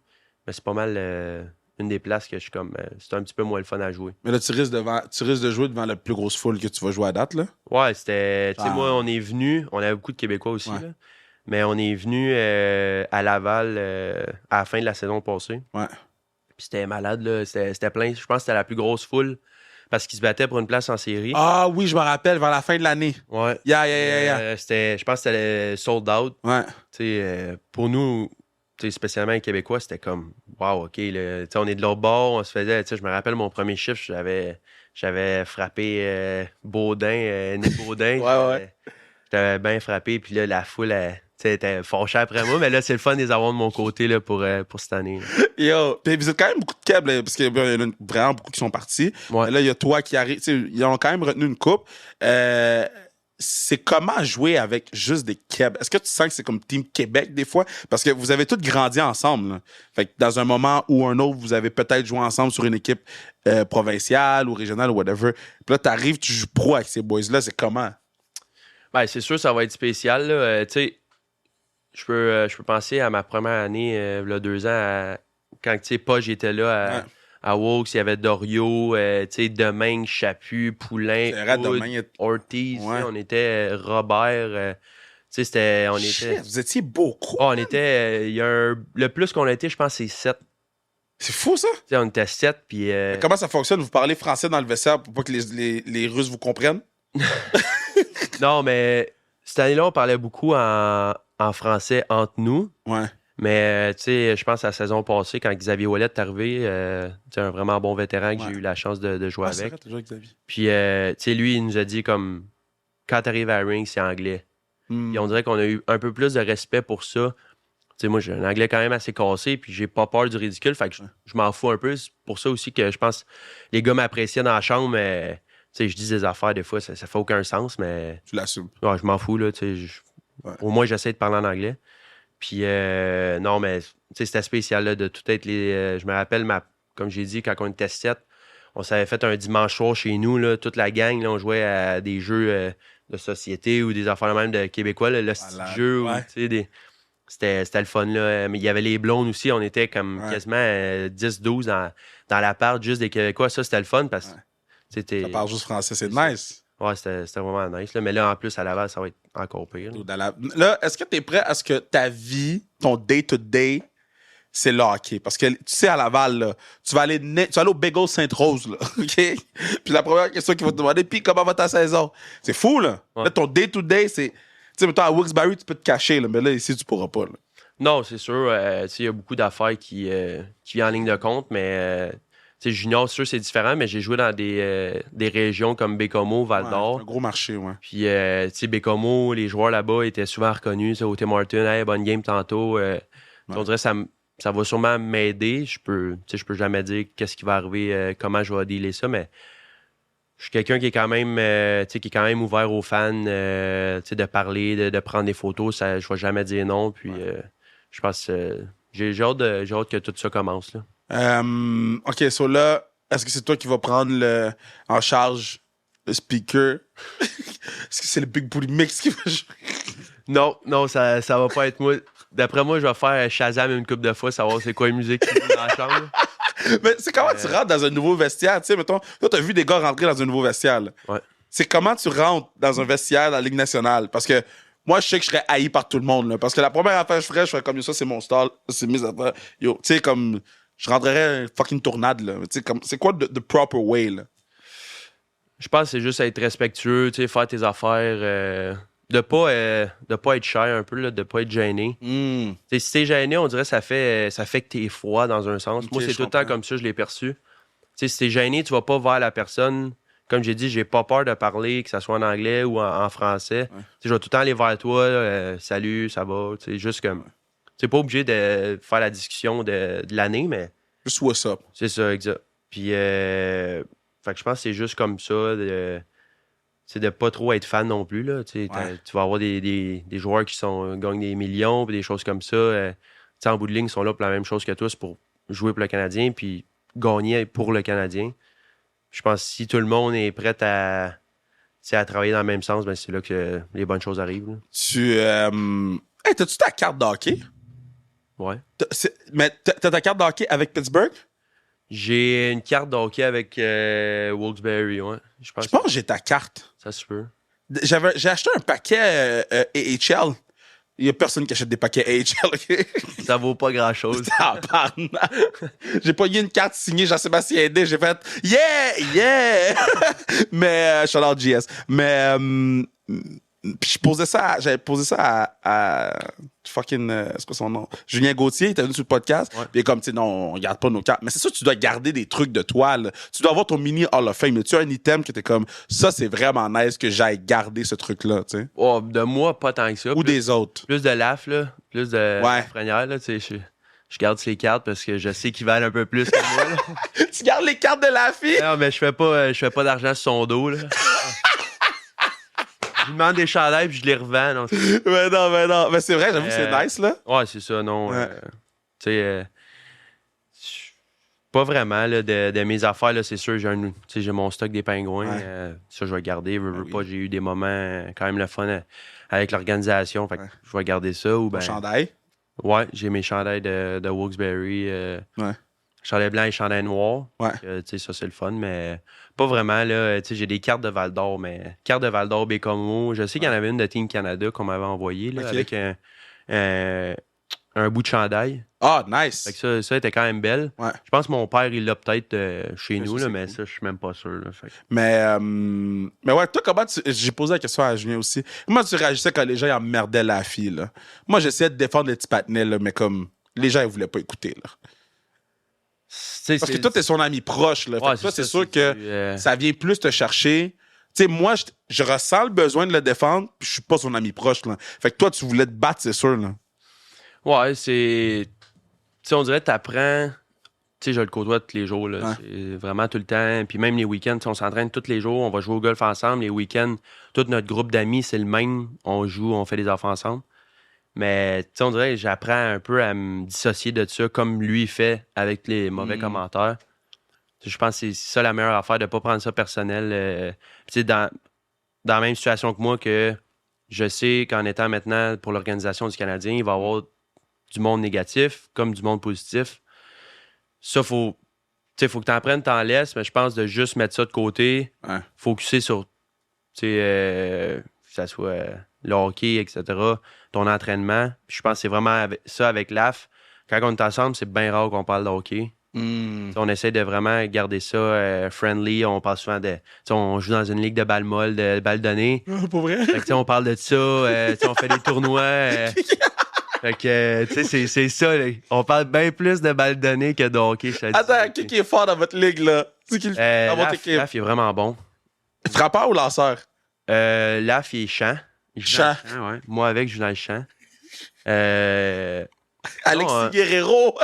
Mais c'est pas mal une des places que je suis comme... c'est un petit peu moins le fun à jouer. Mais là, tu risques de jouer devant la plus grosse foule que tu vas jouer à date, là? Ouais, c'était... Tu sais, moi, on est venu... On avait beaucoup de Québécois aussi, là. Mais on est venu à Laval à la fin de la saison passée. Ouais. Puis c'était malade, là. C'était plein. Je pense que c'était la plus grosse foule parce qu'ils se battaient pour une place en série. Ah oui, je me rappelle, vers la fin de l'année. Ouais. Yeah. Je pense que c'était sold out. Ouais. Tu sais, pour nous... spécialement les Québécois, c'était comme wow, OK, là, on est de l'autre bord, on se faisait, je me rappelle mon premier chiffre, j'avais frappé Nick Baudin. Ouais. J'avais bien frappé, puis là, la foule, elle était fâchée après moi, mais là, c'est le fun de les avoir de mon côté là, pour cette année. Là. Yo, puis vous êtes quand même beaucoup de câbles, parce qu'il y en a vraiment beaucoup qui sont partis. Ouais. Là, il y a toi qui arrive, ils ont quand même retenu une coupe. C'est comment jouer avec juste des Québécois? Est-ce que tu sens que c'est comme Team Québec des fois? Parce que vous avez tous grandi ensemble. Là. Fait que dans un moment ou un autre, vous avez peut-être joué ensemble sur une équipe provinciale ou régionale ou whatever. Puis là, t'arrives, tu joues pro avec ces boys-là. C'est comment? Ben, c'est sûr, ça va être spécial. Là. Tu sais, je peux penser à ma première année, il y a 2 ans, quand tu sais, Pog était là à Wilkes, il y avait Dorio, Domingue, Chaput, Poulain, Hood, Ortiz. On était Robert. Tu sais, on Shit, était... vous étiez beaucoup. Oh, on était... le plus qu'on a été, je pense, c'est 7. C'est fou, ça. Tu sais, on était 7, puis... Comment ça fonctionne? Vous parlez français dans le vestiaire pour pas que les Russes vous comprennent? Non, mais cette année-là, on parlait beaucoup en français entre nous. Ouais. Mais, tu sais, je pense à la saison passée, quand Xavier Ouellet est arrivé, c'est un vraiment bon vétéran que j'ai eu la chance de jouer avec. C'est vrai, joué avec Xavier. Puis, tu sais, lui, il nous a dit comme, quand t'arrives à Ring, c'est anglais. Puis on dirait qu'on a eu un peu plus de respect pour ça. Tu sais, moi, j'ai un anglais quand même assez cassé, puis j'ai pas peur du ridicule, fait que je m'en fous un peu. C'est pour ça aussi que je pense les gars m'appréciaient dans la chambre, mais, tu sais, je dis des affaires, des fois, ça fait aucun sens, mais... Tu l'assumes. Ouais, je m'en fous, là, tu sais. Au moins, j'essaie de parler en anglais. Puis, non, mais, tu sais, c'était spécial, là, de tout être les... je me rappelle, comme j'ai dit, quand on était 7, on s'avait fait un dimanche soir chez nous, là, toute la gang, là, on jouait à des jeux de société ou des affaires même de Québécois, là, le style jeu, ouais. tu sais, c'était le fun, là. Mais il y avait les blondes aussi, on était comme quasiment 10-12 dans l'appart, juste des Québécois. Ça, c'était le fun parce que c'était... Ça parle juste français, c'est nice. Ouais, c'était vraiment nice, là. Mais là, en plus, à Laval, ça va être encore pire. Là, est-ce que tu es prêt à ce que ta vie, ton day-to-day, c'est le hockey? Parce que, tu sais, à Laval, là, tu vas aller au Bagel Sainte-Rose, là, OK? Puis la première question qu'ils vont te demander, puis comment va ta saison? C'est fou, là. Ouais. Là, ton day-to-day, c'est... Tu sais, mettons, à Wilkes-Barre, tu peux te cacher, là, mais là, ici, tu pourras pas, là. Non, c'est sûr. Tu sais, il y a beaucoup d'affaires qui viennent en ligne de compte, mais... Tu sais, junior, c'est sûr, c'est différent, mais j'ai joué dans des régions comme Bécomo, Val-d'Or. Ouais, un gros marché, ouais. Puis, tu sais, Bécomo, les joueurs là-bas étaient souvent reconnus. Au Tim Horton, hey, bonne game tantôt. On dirait que ça va sûrement m'aider. Je peux jamais dire qu'est-ce qui va arriver, comment je vais dealer ça, mais je suis quelqu'un qui est quand même, ouvert aux fans, de parler, de prendre des photos. Ça, je vais jamais dire non. Puis, je pense que j'ai hâte que tout ça commence, là. OK, so là, est-ce que c'est toi qui vas prendre en charge le speaker? Est-ce que c'est le Big Booty Mix qui va jouer? Non, ça va pas être moi. D'après moi, je vais faire Shazam une couple de fois, savoir c'est quoi la musique qui joue dans la chambre. Mais c'est comment tu rentres dans un nouveau vestiaire? Tu sais, mettons, toi, t'as vu des gars rentrer dans un nouveau vestiaire. Là. Ouais. C'est comment tu rentres dans un vestiaire dans la Ligue nationale? Parce que moi, je sais que je serais haï par tout le monde. Là, parce que la première affaire que je ferais comme ça, c'est mon style, c'est mes affaires. Yo, tu sais, comme... Je rentrerais une fucking tournade, là. Tu sais, comme, c'est quoi the proper way, là? Je pense que c'est juste être respectueux, tu sais, faire tes affaires, de pas être shy un peu, là, de pas être gêné. T'sais, si t'es gêné, on dirait que ça fait que t'es froid dans un sens. Okay, moi, c'est tout le temps comme ça, je l'ai perçu. T'sais, si t'es gêné, tu vas pas vers la personne. Comme j'ai dit, j'ai pas peur de parler, que ça soit en anglais ou en français. Ouais. Je vais tout le temps aller vers toi, salut, ça va, juste comme... C'est pas obligé de faire la discussion de l'année, mais... Juste what's up. C'est ça, exact. Puis, fait que je pense que c'est juste comme ça, de pas trop être fan non plus, là. Tu vas avoir des joueurs qui gagnent des millions, puis des choses comme ça. En bout de ligne, ils sont là pour la même chose que toi, c'est pour jouer pour le Canadien, puis gagner pour le Canadien. Je pense que si tout le monde est prêt à travailler dans le même sens, ben c'est là que les bonnes choses arrivent. Là. Hey, t'as-tu ta carte de hockey? Ouais. Mais t'as ta carte de hockey avec Pittsburgh? J'ai une carte de hockey avec Wilkes-Barre, ouais. Je pense que j'ai ta carte. Ça se peut. J'ai acheté un paquet AHL. Il n'y a personne qui achète des paquets AHL, OK? Ça vaut pas grand-chose. J'ai pas eu une carte signée Jean-Sébastien Aidé. J'ai fait « Yeah! Mais, shout out JS. Mais, puis j'avais posé ça à fucking, c'est quoi son nom? Julien Gauthier, il était venu sur le podcast. Ouais. Puis il est comme, tu sais, non, on garde pas nos cartes. Mais c'est sûr, tu dois garder des trucs de toi, là. Tu dois avoir ton mini Hall of Fame. Mais tu as un item que t'es comme, ça, c'est vraiment nice que j'aille garder ce truc-là, tu sais. Oh, de moi, pas tant que ça. Ou des autres. Plus de laf, là. Plus de Frenière, là. Tu sais, je garde ces cartes parce que je sais qu'ils valent un peu plus que moi, là. Tu gardes les cartes de la fille? Non, mais je fais pas d'argent sur son dos, là. Je lui demande des chandails puis je les revends. Non, mais non. Mais c'est vrai, j'avoue que c'est nice, là. Ouais, c'est ça, non. Ouais. Tu sais, pas vraiment, là, de mes affaires, là, c'est sûr, j'ai mon stock des pingouins. Ouais. Ça, je vais garder. Pas, j'ai eu des moments quand même le fun avec l'organisation. Fait que je vais garder ça. Ou ben, chandail? Ouais, j'ai mes chandails de Wilkes-Barre. Ouais. chandail blanc et chandail noir. Ouais. Ça, c'est le fun, mais pas vraiment. Là, j'ai des cartes de Val d'Or, mais cartes de Val d'Or, Bécomo. Je sais qu'il y en avait une de Team Canada qu'on m'avait envoyée là, avec un bout de chandail. Ah, nice! Fait que ça était quand même belle. Ouais. Je pense que mon père, il l'a peut-être chez nous, là, mais cool. Ça, je suis même pas sûr. Là, fait. Mais ouais, toi, comment j'ai posé la question à Julien aussi. Comment tu réagissais quand les gens ils emmerdaient la fille, là? Moi, j'essayais de défendre les petits patinets, là, mais comme les gens, ils voulaient pas écouter, là. Parce que toi, t'es son ami proche, là. Fait que toi, c'est sûr que ça vient plus te chercher. Tu sais, moi, je ressens le besoin de le défendre, puis je suis pas son ami proche, là. Fait que toi, tu voulais te battre, c'est sûr, là. Ouais, c'est... Tu sais, on dirait que t'apprends... Tu sais, je le côtoie tous les jours, là. Ouais. C'est vraiment tout le temps. Puis même les week-ends, on s'entraîne tous les jours, on va jouer au golf ensemble. Les week-ends, tout notre groupe d'amis, c'est le même. On joue, on fait des affaires ensemble. Mais, tu sais, on dirait que j'apprends un peu à me dissocier de ça, comme lui fait avec les mauvais commentaires. Je pense que c'est ça la meilleure affaire, de ne pas prendre ça personnel. Tu sais, dans la même situation que moi, que je sais qu'en étant maintenant pour l'organisation du Canadien, il va y avoir du monde négatif comme du monde positif. Ça, faut que tu en prennes, t'en laisses, mais je pense de juste mettre ça de côté, focusser sur, que ça soit le hockey, etc., ton entraînement. Puis je pense que c'est vraiment ça avec l'AF. Quand on est ensemble, c'est bien rare qu'on parle de hockey. On essaie de vraiment garder ça friendly. On parle souvent de... On joue dans une ligue de balles molles, de balles données. Pour vrai? Fait que, on parle de ça. On fait des tournois. Fait que, tu sais, c'est ça. Là. On parle bien plus de balles données que de hockey. Attends, qui est fort dans votre ligue, là? Dans votre équipe? Laf, il est vraiment bon. Frappeur ou lanceur? Laf, il est champ. Champ? Ouais. Moi, avec, je joue dans le champ. Alexis Guerrero!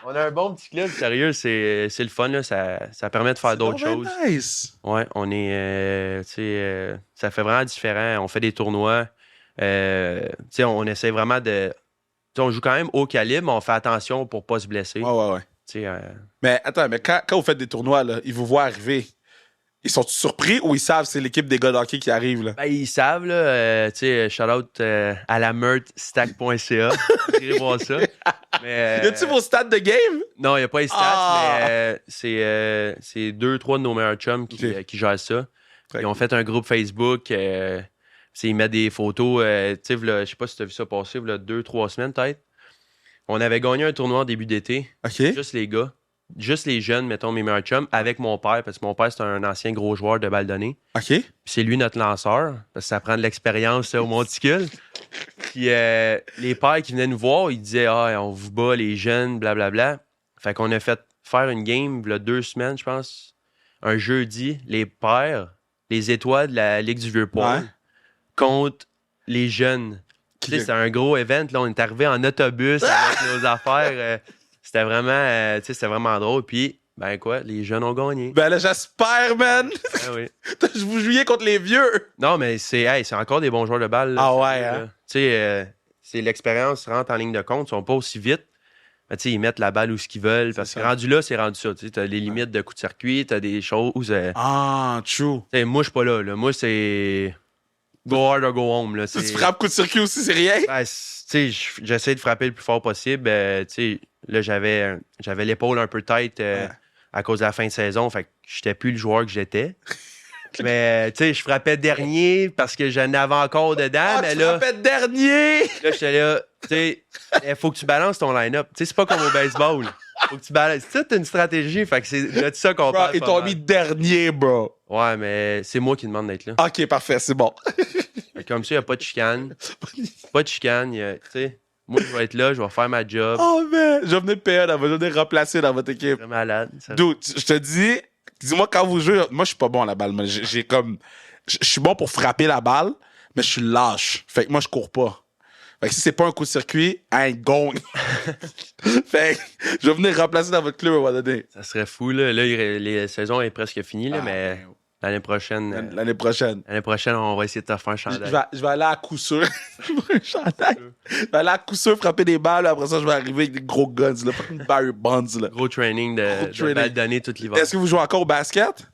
On a un bon petit club, sérieux, c'est le fun, là. Ça permet de faire d'autres choses. Nice! Ouais, on est, ça fait vraiment différent. On fait des tournois. On essaie vraiment de... on joue quand même haut calibre, mais on fait attention pour pas se blesser. Ouais. Mais attends, quand vous faites des tournois, là, ils vous voient arriver. Ils sont surpris ou ils savent que c'est l'équipe des gars d'hockey qui arrive? Là? Ben, ils savent, là. Shout-out à la meurtstack.ca. Allez voir ça. Y a-tu vos stats de game? Non, il n'y a pas les stats, mais c'est 2-3 de nos meilleurs chums qui gèrent ça. Ils ont fait un groupe Facebook. Ils mettent des photos. Je sais pas si tu as vu ça passer, il y a 2-3 semaines peut-être. On avait gagné un tournoi en début d'été. Juste les gars. Juste les jeunes, mettons, mes meilleurs chums, avec mon père, parce que mon père, c'est un ancien gros joueur de balles données. Puis c'est lui notre lanceur, parce que ça prend de l'expérience au monticule. Puis les pères qui venaient nous voir, ils disaient « Ah, on vous bat, les jeunes, blablabla. » Fait qu'on a fait faire une game, il y a 2 semaines, je pense, un jeudi, les pères, les étoiles de la Ligue du Vieux-Port, contre les jeunes. C'était un gros event, là, on est arrivé en autobus avec nos affaires. C'était vraiment drôle. Puis, ben quoi, les jeunes ont gagné. Ben là, j'espère, man! Oui. Vous jouiez contre les vieux! Non, mais c'est encore des bons joueurs de balle. Là, c'est l'expérience rentre en ligne de compte. Ils sont pas aussi vite. Mais ils mettent la balle où ce qu'ils veulent. Parce que rendu là, c'est rendu ça. Tu as les limites de coup de circuit, tu as des choses. True. Moi, je suis pas là. Moi, c'est go hard or go home. Là. Tu frappes coup de circuit aussi, c'est rien? Ben, j'essaie de frapper le plus fort possible. Là, j'avais l'épaule un peu tête à cause de la fin de saison. Fait que j'étais plus le joueur que j'étais. Mais, je frappais dernier parce que j'en avais encore dedans. Mais tu frappais dernier! Là, j'étais là, il faut que tu balances ton line-up. C'est pas comme au baseball. Faut que tu balances. C'est une stratégie. Fait que c'est de ça qu'on parle. Ils t'ont mis dernier, bro. Ouais, mais c'est moi qui demande d'être là. OK, parfait, c'est bon. Comme ça, il n'y a pas de chicane. Moi, je vais être là, je vais faire ma job. Oh, man! Je vais venir payer, on va venir remplacer dans votre équipe. C'est malade. Dude, je te dis-moi quand vous jouez, moi, je suis pas bon à la balle. Mais j'ai comme... Je suis bon pour frapper la balle, mais je suis lâche. Fait que moi, je cours pas. Fait que si c'est pas un coup de circuit, I ain't going. Fait que je vais venir remplacer dans votre club à un moment donné. Ça serait fou, là. Là, les saisons est presque finie, là, mais... L'année prochaine. L'année prochaine, on va essayer de te faire un chandail. Je vais aller à coup sûr. Un chandail. Je vais aller à coup sûr frapper des balles. Après ça, je vais arriver avec des gros guns. Là, Barry Bonds. Là. Gros training de balles données tout l'hiver. Est-ce que vous jouez encore au basket?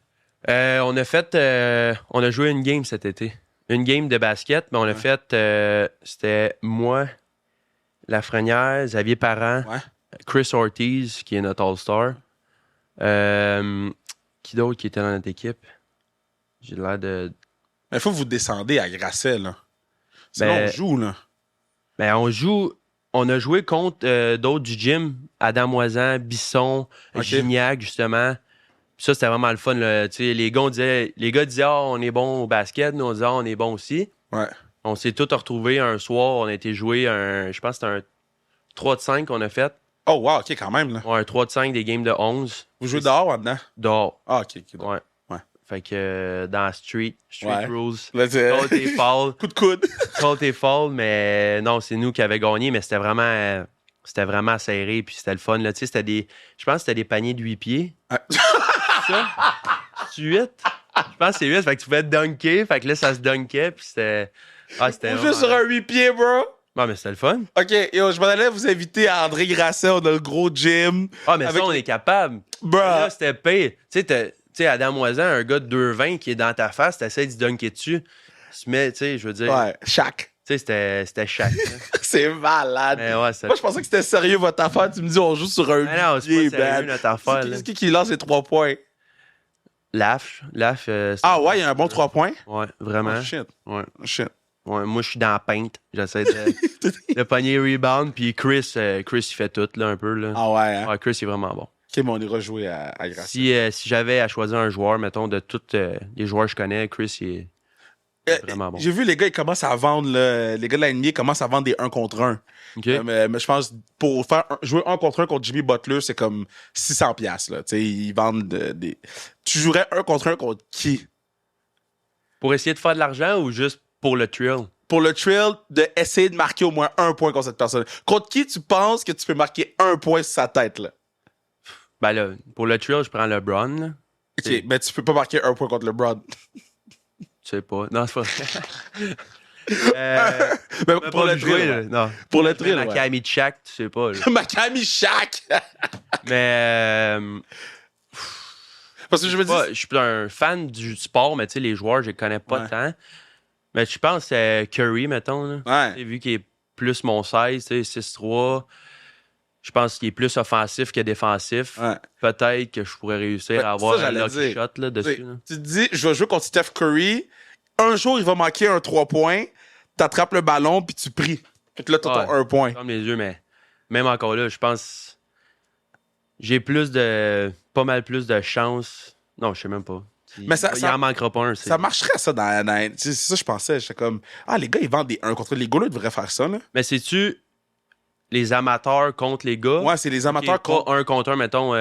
On a joué une game cet été. Une game de basket, mais on a fait... c'était moi, Lafrenière, Xavier Parent, Chris Ortiz, qui est notre All-Star. Qui d'autre qui était dans notre équipe? J'ai l'air de... Il faut que vous descendez à Grasset, là. Sinon, on joue, là. Ben, on a joué contre d'autres du gym. Adam Moisan, Bisson, Gignac, justement. Puis ça, c'était vraiment le fun. Là. Les gars disaient on est bon au basket. Nous, on disait on est bon aussi. Ouais. On s'est tous retrouvés un soir. On a été jouer je pense que c'était un 3 de 5 qu'on a fait. Oh, wow, OK, quand même. Là. Ouais, un 3 de 5 des games de 11. Vous jouez dehors ou dedans? Dehors. Ah, OK. Ouais. Fait que dans la street rules. Call tes foul. Coup de coude. Call tes foul, mais non, c'est nous qui avions gagné, mais c'était vraiment serré, puis c'était le fun. Là. Je pense que c'était des paniers de 8 pieds. Ça? C'est 8? Je pense que c'est 8, fait que tu pouvais te dunker, fait que là, ça se dunkait, puis c'était... On joue sur un 8 pieds, bro! Non, mais c'était le fun. OK, je m'en allais vous inviter à André Grasset, on a le gros gym. Ah, mais ça, on est capable. Bruh. Là, c'était pire. Tu sais, Adam Moisan, un gars de 2,20 qui est dans ta face, t'essaies de dunker dessus. Tu te mets, tu sais, je veux dire... Ouais, Shaq. Tu sais, c'était Shaq. C'est malade. Mais ouais, moi, je pensais que c'était sérieux, votre affaire. Tu me dis, on joue sur un non, c'est pas sérieux, notre affaire. C'est qui lance les 3 points? Laf, ah ouais, il y a un bon 3 points? Ouais, vraiment. Oh, shit. Ouais. Shit. Ouais, moi, je suis dans la peinte. J'essaie de pogner rebound. Puis Chris, il fait tout, là, un peu. Là. Ah ouais, hein? Ouais, Chris, il est vraiment bon. OK, mais on ira jouer à Grasset. Si j'avais à choisir un joueur, mettons, de tous les joueurs que je connais, Chris, il est vraiment bon. J'ai vu les gars, ils commencent à vendre, les gars de la NBA commencent à vendre des 1 contre 1. Okay. Mais je pense, pour jouer 1 contre 1 contre Jimmy Butler, c'est comme 600$. Là. Ils vendent des... Tu jouerais 1 contre 1 contre qui? Pour essayer de faire de l'argent ou juste pour le thrill? Pour le thrill, d'essayer de marquer au moins 1 point contre cette personne. Contre qui tu penses que tu peux marquer 1 point sur sa tête, là? Ben là, pour le thrill, je prends LeBron, là. OK, mais tu peux pas marquer 1 point contre LeBron. Tu sais pas. Non, c'est pas vrai. Mais pour le thrill, non. Pour le thrill, Macami Shaq, tu sais pas. Macami Shaq! Mais... Parce que je me dis... Je suis un fan du sport, mais tu sais, les joueurs, je les connais pas tant. Mais je pense que c'est Curry, mettons. Là. Ouais. Vu qu'il est plus mon size, 6'3", je pense qu'il est plus offensif que défensif. Ouais. Peut-être que je pourrais réussir à avoir un lucky shot là, dessus. Là. Tu te dis, je vais jouer contre Steph Curry. Un jour, il va manquer un 3 points. T'attrapes le ballon, puis tu pries. Fait que là, t'as ton 1 point. Comme les yeux, mais même encore là, je pense j'ai pas mal plus de chance. Non, je sais même pas. Mais il en manquera pas un. Ça marcherait, ça, c'est ça je pensais. J'étais comme, les gars, ils vendent des 1 contre 1. Les gars, là, ils devraient faire ça, là. Mais c'est-tu les amateurs contre les gars? Ouais, c'est les amateurs contre... Pas 1 contre 1, mettons...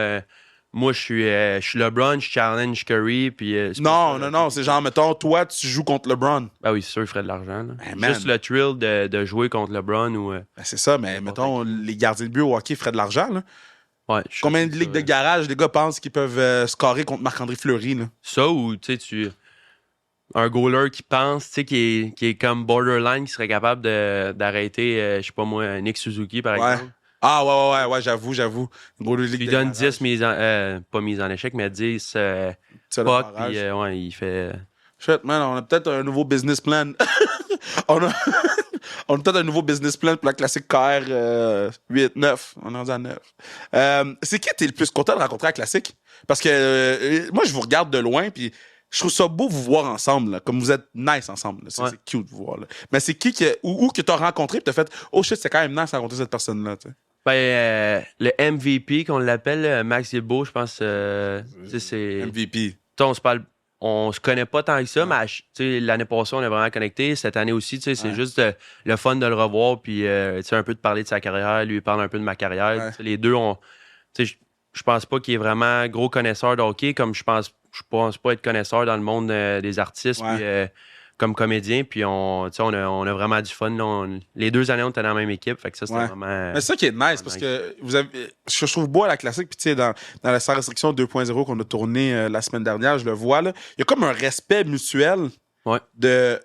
moi, je suis LeBron, je challenge Curry, puis... non, c'est genre, mettons, toi, tu joues contre LeBron. Ben oui, c'est sûr, il ferait de l'argent. Ben, juste le thrill de jouer contre LeBron ou... Ben, c'est ça, mais mettons, les gardiens de but au hockey feraient de l'argent, là. Ouais, combien de ligues de garage les gars pensent qu'ils peuvent scorer contre Marc-André Fleury, là? Ça, ou, tu sais, un goaler qui pense, tu sais, qui est comme borderline, qui serait capable d'arrêter, je sais pas moi, Nick Suzuki, par exemple. Ah, ouais, j'avoue. Il lui donne 10 pas mises en échec, mais 10 puck, puis il fait... Shit, man, on a peut-être un nouveau business plan. on a peut-être un nouveau business plan pour la classique KR 8, 9. On est rendu à 9. C'est qui t'es le plus content de rencontrer à la classique? Parce que moi, je vous regarde de loin, puis je trouve ça beau vous voir ensemble, là, comme vous êtes nice ensemble. C'est cute de vous voir. Là. Mais c'est qui où que t'as rencontré, puis t'as fait « Oh shit, c'est quand même nice de rencontrer cette personne-là. » Ben, le MVP, qu'on l'appelle, Max Gilbeault, je pense, c'est... MVP. On se connaît pas tant que ça, mais l'année passée, on est vraiment connectés. Cette année aussi, c'est juste le fun de le revoir, puis un peu de parler de sa carrière. Lui, il parle un peu de ma carrière. Les deux, je pense pas qu'il est vraiment gros connaisseur de hockey, comme je pense pas être connaisseur dans le monde des artistes, puis comme comédien. Puis on a vraiment du fun. Là. Les 2 années, on était dans la même équipe. Fait que ça, c'était vraiment... Mais c'est ça qui est nice, parce que je trouve beau à la classique, puis tu sais, dans la Sans Restriction 2.0 qu'on a tourné la semaine dernière, je le vois, là. Il y a comme un respect mutuel de...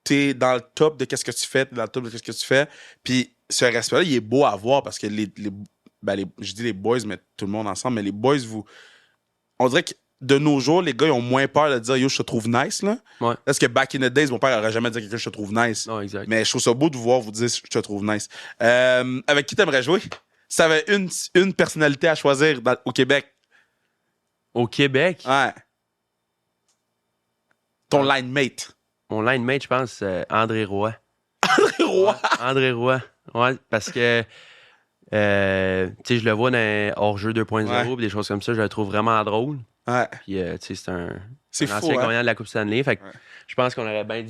T'es dans le top de qu'est-ce que tu fais, t'es dans le top de qu'est-ce que tu fais. Puis ce respect-là, il est beau à voir, parce que je dis les boys, mais tout le monde ensemble, mais les boys, on dirait que de nos jours, les gars, ils ont moins peur de dire « Yo, je te trouve nice », là. Ouais. Parce que back in the days, mon père n'aurait jamais dit à quelqu'un « Je te trouve nice ». Non, exact. Mais je trouve ça beau de voir vous dire « Je te trouve nice ». Avec qui t'aimerais jouer? Si t'avais une personnalité à choisir au Québec. Au Québec? Ouais. Ton line mate. Mon line mate, je pense, André Roy. André Roy? Ouais, André Roy. Ouais, parce que, tu sais, je le vois dans hors-jeu 2.0 et des choses comme ça, je le trouve vraiment drôle. Ouais. Puis, tu sais, c'est un fou, ancien gagnant de la Coupe Stanley. Fait que je pense qu'on aurait bien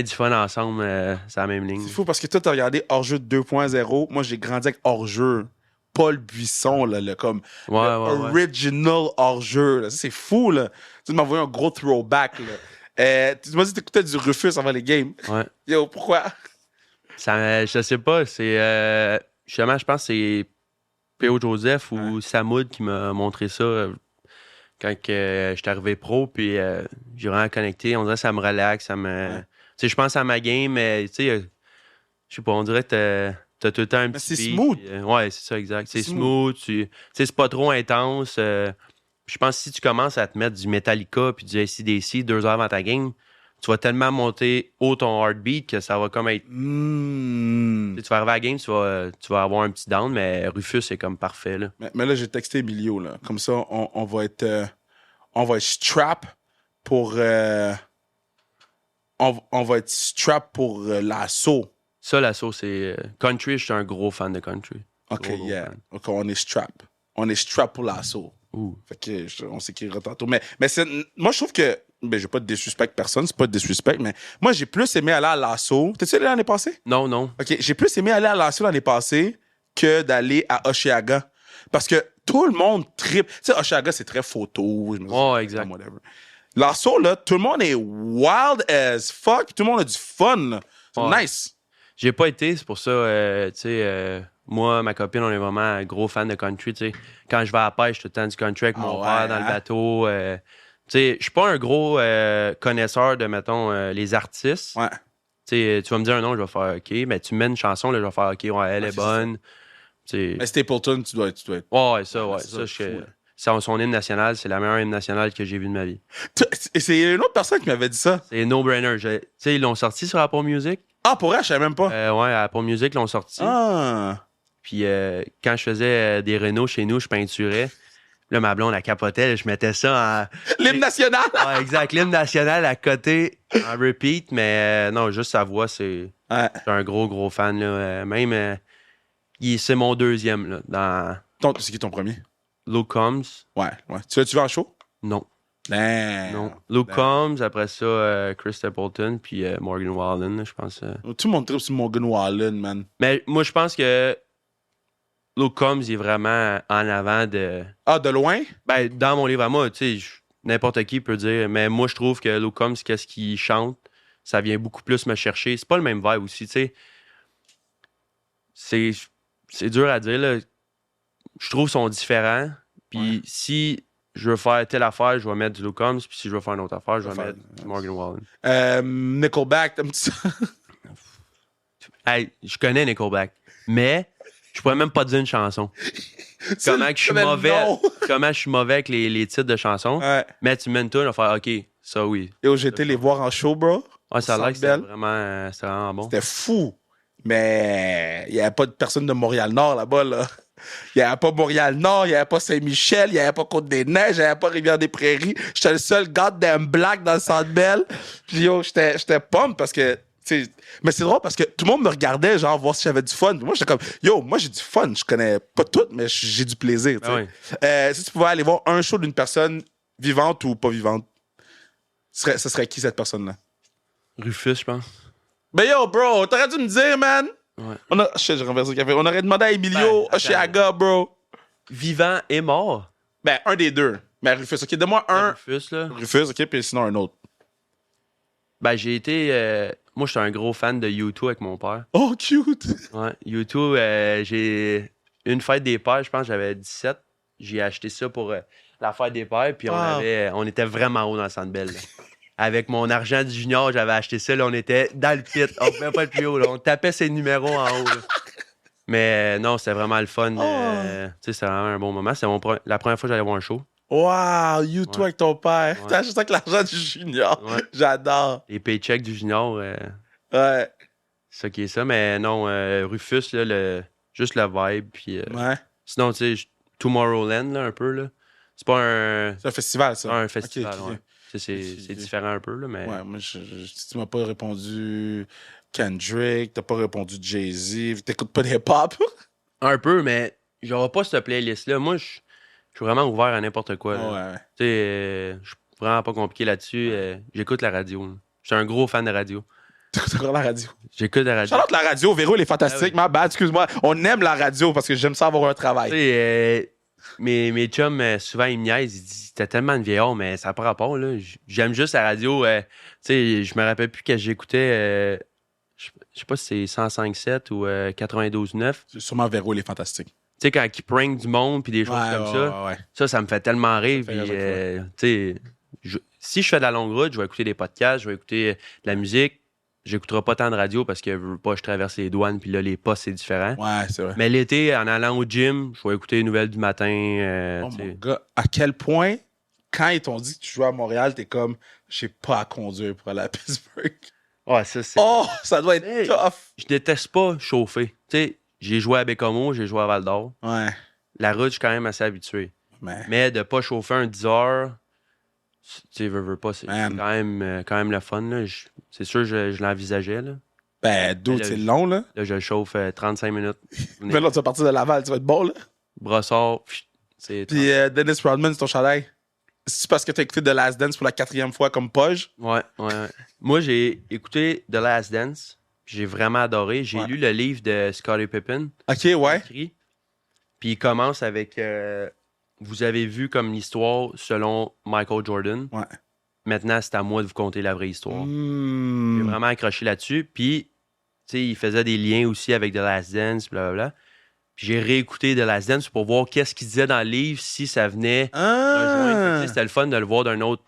du fun ensemble sur la même ligne. C'est fou parce que toi, t'as regardé hors-jeu 2.0. Moi, j'ai grandi avec hors-jeu. Paul Buisson, là, comme original hors-jeu. Là. Ça, c'est fou, là. Tu m'as envoyé un gros throwback, là. Tu m'as dit que t'écoutais du Rufus avant les games. Ouais. Yo, pourquoi? Je sais pas, c'est... justement, je pense que c'est P.O. Joseph ou Samoud qui m'a montré ça quand j'étais arrivé pro, puis j'ai vraiment connecté. On dirait que ça me relaxe, ça me... Tu sais, je pense à ma game, mais tu sais, je sais pas, on dirait que t'as tout le temps un petit c'est beat, smooth. Ouais, c'est ça, exact. C'est smooth. Tu sais, c'est pas trop intense. Je pense que si tu commences à te mettre du Metallica puis du AC/DC 2 heures avant ta game, tu vas tellement monter haut ton heartbeat que ça va comme être... Tu vas arriver à la game, tu vas avoir un petit down, mais Rufus, c'est comme parfait, là. Mais là, j'ai texté Emilio, là. Comme ça, on va être strap pour... on va être strap pour l'assaut. Ça, l'assaut, c'est... country, je suis un gros fan de country. OK, gros yeah. OK, on est strap. On est strap pour l'assaut. Fait que on s'écrira tantôt. Mais moi, je trouve que... Ben, je vais pas de disrespect personne, c'est pas de disrespect, mais moi, j'ai plus aimé aller à l'assaut. T'es-tu allé l'année passée? Non, non. OK, j'ai plus aimé aller à l'assaut l'année passée que d'aller à Oshiaga. Parce que tout le monde tripe. Tu sais, Oshiaga, c'est très photo. Exact. Whatever. L'assaut, là, tout le monde est wild as fuck. Tout le monde a du fun. Là. C'est nice. J'ai pas été, c'est pour ça, tu sais, moi, ma copine, on est vraiment un gros fan de country, tu sais. Quand je vais à la pêche, tout le temps du country avec mon père dans le bateau. Tu sais, je suis pas un gros connaisseur de, mettons, les artistes. Ouais. Tu sais, tu vas me dire un nom, je vais faire OK, mais tu me mets une chanson, là, je vais faire OK, ouais, elle est bonne. Mais Stapleton, tu dois être. Ouais, ça, son hymne national, c'est la meilleure hymne nationale que j'ai vue de ma vie. Et c'est une autre personne qui m'avait dit ça. C'est No Brainer. Tu sais, ils l'ont sorti sur Apple Music. Ah, pour elle, je savais même pas. Ouais, Apple Music l'ont sorti. Ah. Puis quand je faisais des rénaux chez nous, je peinturais. Là, ma blonde, elle capotait. Je mettais ça en... L'hymne national! Ouais, exact. L'hymne national à côté, en repeat. Mais non, juste sa voix, c'est... Ouais. Je suis un gros fan. Là. Même, c'est mon deuxième. Là, C'est qui ton premier? Luke Combs. Ouais. Tu vas en show? Non. Damn. Non. Luke Combs, après ça, Chris Stapleton, puis Morgan Wallen, je pense. Tout le monde tripe sur Morgan Wallen, man. Mais moi, je pense que Luke Combs il est vraiment en avant de... Ah, de loin? Ben, dans mon livre à moi, tu sais, n'importe qui peut dire, mais moi, je trouve que Luke Combs, qu'est-ce qu'il chante, ça vient beaucoup plus me chercher. C'est pas le même vibe aussi, tu sais. C'est dur à dire, là. Je trouve qu'ils sont différents. Puis si je veux faire telle affaire, je vais mettre du Luke Combs. Puis si je veux faire une autre affaire, je vais mettre du Morgan Wallen. Nickelback, t'aimes ça? Hey, je connais Nickelback, mais je pourrais même pas dire une chanson. Comment je suis mauvais avec les titres de chansons. Ouais. Mais tu mets une tune, on va faire OK, ça oui. Et j'ai été les voir en show, bro. Ouais, ça a l'air que c'était vraiment bon. C'était fou. Mais il n'y avait pas de personne de Montréal-Nord là-bas, là. Il n'y avait pas Montréal-Nord, il n'y avait pas Saint-Michel, il n'y avait pas Côte-des-Neiges, il n'y avait pas Rivière-des-Prairies. J'étais le seul goddamn black dans le Centre Bell. Puis yo, j'étais pomme parce que... Mais c'est drôle parce que tout le monde me regardait, genre, voir si j'avais du fun. Puis moi, j'étais comme, yo, moi, j'ai du fun. Je connais pas tout, mais j'ai du plaisir. Si tu pouvais aller voir un show d'une personne vivante ou pas vivante, ce serait qui cette personne-là? Rufus, je pense. Ben yo, bro, t'aurais dû me dire, man. Ouais. J'ai renversé le café. On aurait demandé à Emilio, Oshiaga, bro. Vivant et mort? Ben, un des deux. Mais Rufus, OK, donne-moi un. Rufus, là. Rufus, OK, puis sinon un autre. Ben, j'ai été... Moi, j'étais un gros fan de U2 avec mon père. Oh, cute! Ouais, U2, j'ai... Une fête des pères, je pense que j'avais 17. J'ai acheté ça pour la fête des pères, puis on était vraiment haut dans le Centre Bell. Avec mon argent du junior, j'avais acheté ça. Là, on était dans le pit. On pouvait pas être plus haut. Là. On tapait ses numéros en haut. Là. Mais non, c'était vraiment le fun. C'était vraiment un bon moment. C'était la première fois que j'allais voir un show. Wow, U2 avec ton père. T'as acheté ça avec l'argent du junior. Ouais. J'adore. Les paychecks du junior. Ouais. C'est ça qui est ça. Mais non, Rufus, là, Juste la vibe. Puis, Ouais. sinon, tu sais, Tomorrowland, là, un peu, là. C'est pas un... C'est un festival, ça. Un festival, Ok. ouais. C'est différent un peu, là, mais... Ouais, moi, tu m'as pas répondu Kendrick, t'as pas répondu Jay-Z, t'écoutes pas des hip-hop? Un peu, mais j'aurai pas cette playlist-là. Moi, je suis vraiment ouvert à n'importe quoi. Là. Ouais. Tu sais, je suis vraiment pas compliqué là-dessus. J'écoute la radio. Là. Je suis un gros fan de radio. T'écoutes encore la radio? J'écoute la radio. Charlotte, la radio, Véro, elle est fantastique. Ah oui. Ma bad, excuse-moi. On aime la radio parce que j'aime ça avoir un travail. Tu sais, mes chums, souvent, ils me niaisent. Ils disent, t'as tellement de vieillard, mais ça n'a pas rapport. Là. J'aime juste la radio. Tu sais, je me rappelle plus que j'écoutais. Je sais pas si c'est 105.7 ou 92.9. C'est sûrement Véro, elle est fantastique. Tu sais, quand ils prank du monde puis des choses comme ça, ça me fait tellement rire. Puis, tu sais, si je fais de la longue route, je vais écouter des podcasts, je vais écouter de la musique. J'écouterai pas tant de radio parce que je veux pas, je traverse les douanes, puis là, les postes, c'est différent. Ouais, c'est vrai. Mais l'été, en allant au gym, je vais écouter les nouvelles du matin. Oh mon gars, à quel point, quand ils t'ont dit que tu jouais à Montréal, t'es comme, j'ai pas à conduire pour aller à Pittsburgh. Ouais, ça, c'est... Oh, ça doit être tough. Je déteste pas chauffer. Tu sais, j'ai joué à Bécomo, j'ai joué à Val-d'Or. Ouais. La route, je suis quand même assez habitué. Mais de pas chauffer un 10 heures, tu sais, veux pas, c'est quand même le fun. Là. C'est sûr, je l'envisageais. Là. Ben, dude, c'est long, là. Là, je le chauffe 35 minutes. Mais là, tu vas partir de Laval, tu vas être bon, là. Brossard, c'est... Puis Dennis Rodman, c'est ton chandail. C'est parce que t'as écouté The Last Dance pour la 4e fois comme Poj? Ouais. Moi, j'ai écouté The Last Dance, puis j'ai vraiment adoré. J'ai lu le livre de Scottie Pippen. OK, ouais. Écrit. Puis il commence avec... vous avez vu comme l'histoire selon Michael Jordan. Ouais. Maintenant, c'est à moi de vous conter la vraie histoire. Mmh. J'ai vraiment accroché là-dessus. Puis, tu sais, il faisait des liens aussi avec The Last Dance, blablabla. Puis j'ai réécouté The Last Dance pour voir qu'est-ce qu'il disait dans le livre, si ça venait rejoindre. C'était le fun de le voir d'un autre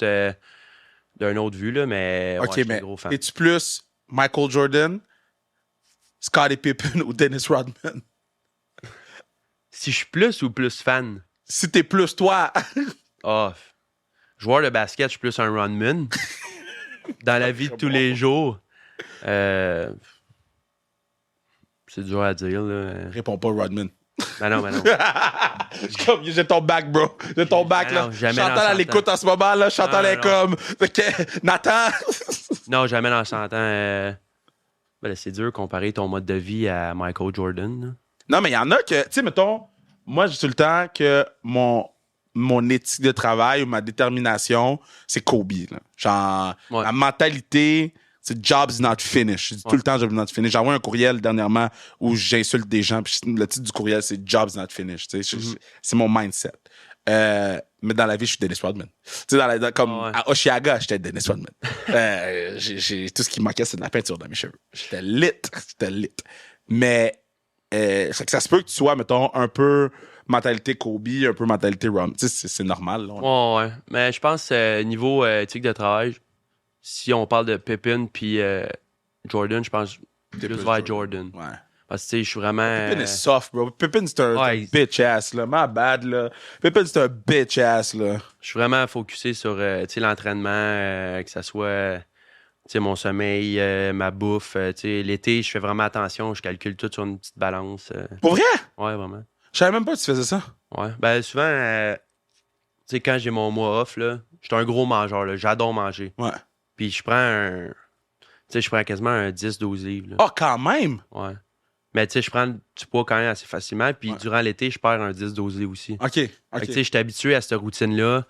vue, là, mais OK, ouais, je suis mais un gros fan. es-tu plus Michael Jordan, Scottie Pippen ou Dennis Rodman? Si je suis plus ou plus fan? Si t'es plus toi. Joueur de basket, je suis plus un Rodman. Dans la vie de tous les jours, c'est dur à dire, là. Réponds pas, Rodman. Ben non. J'ai ton back, bro. J'ai ton back, là. Chantal à l'écoute en ce moment, là. Chantal est comme... Nathan! Non, jamais dans 100 ans. Ben là, c'est dur de comparer ton mode de vie à Michael Jordan. Là. Non, mais il y en a que... Tu sais, mettons, moi, j'ai tout le temps que mon éthique de travail ou ma détermination, c'est Kobe, là. Genre, la mentalité... C'est jobs not finished. Je dis tout le temps jobs not finished. J'ai envoyé un courriel dernièrement où j'insulte des gens. Puis le titre du courriel, c'est jobs not finished. C'est mon mindset. Mais dans la vie, je suis Dennis Rodman. À Oshiaga, j'étais Dennis Rodman. Tout ce qui manquait, c'est de la peinture dans mes cheveux. J'étais lit. Mais ça se peut que tu sois, mettons, un peu mentalité Kobe, un peu mentalité Rom. Tu sais, c'est normal. Là, ouais. Mais je pense niveau éthique de travail, si on parle de Pippen puis Jordan, je pense plus vers Jordan. Ouais. Parce que, tu sais, je suis vraiment... Pippen est soft, bro. Pippen, c'est un bitch-ass, là. My bad, là. Pippen, c'est un bitch-ass, là. Je suis vraiment focusé sur, tu sais, l'entraînement, que ça soit, tu sais, mon sommeil, ma bouffe. Tu sais, l'été, je fais vraiment attention. Je calcule tout sur une petite balance. Pour vrai? Ouais, vraiment. Je savais même pas que tu faisais ça. Ouais. Ben, souvent, tu sais, quand j'ai mon mois off, là, je suis un gros mangeur, là. J'adore manger. Ouais. Puis je prends je prends quasiment un 10-12 livres. Là. Oh, quand même! Ouais. Mais tu sais, je prends du poids quand même assez facilement. Puis durant l'été, je perds un 10-12 livres aussi. OK. Fait que tu sais, je suis habitué à cette routine-là.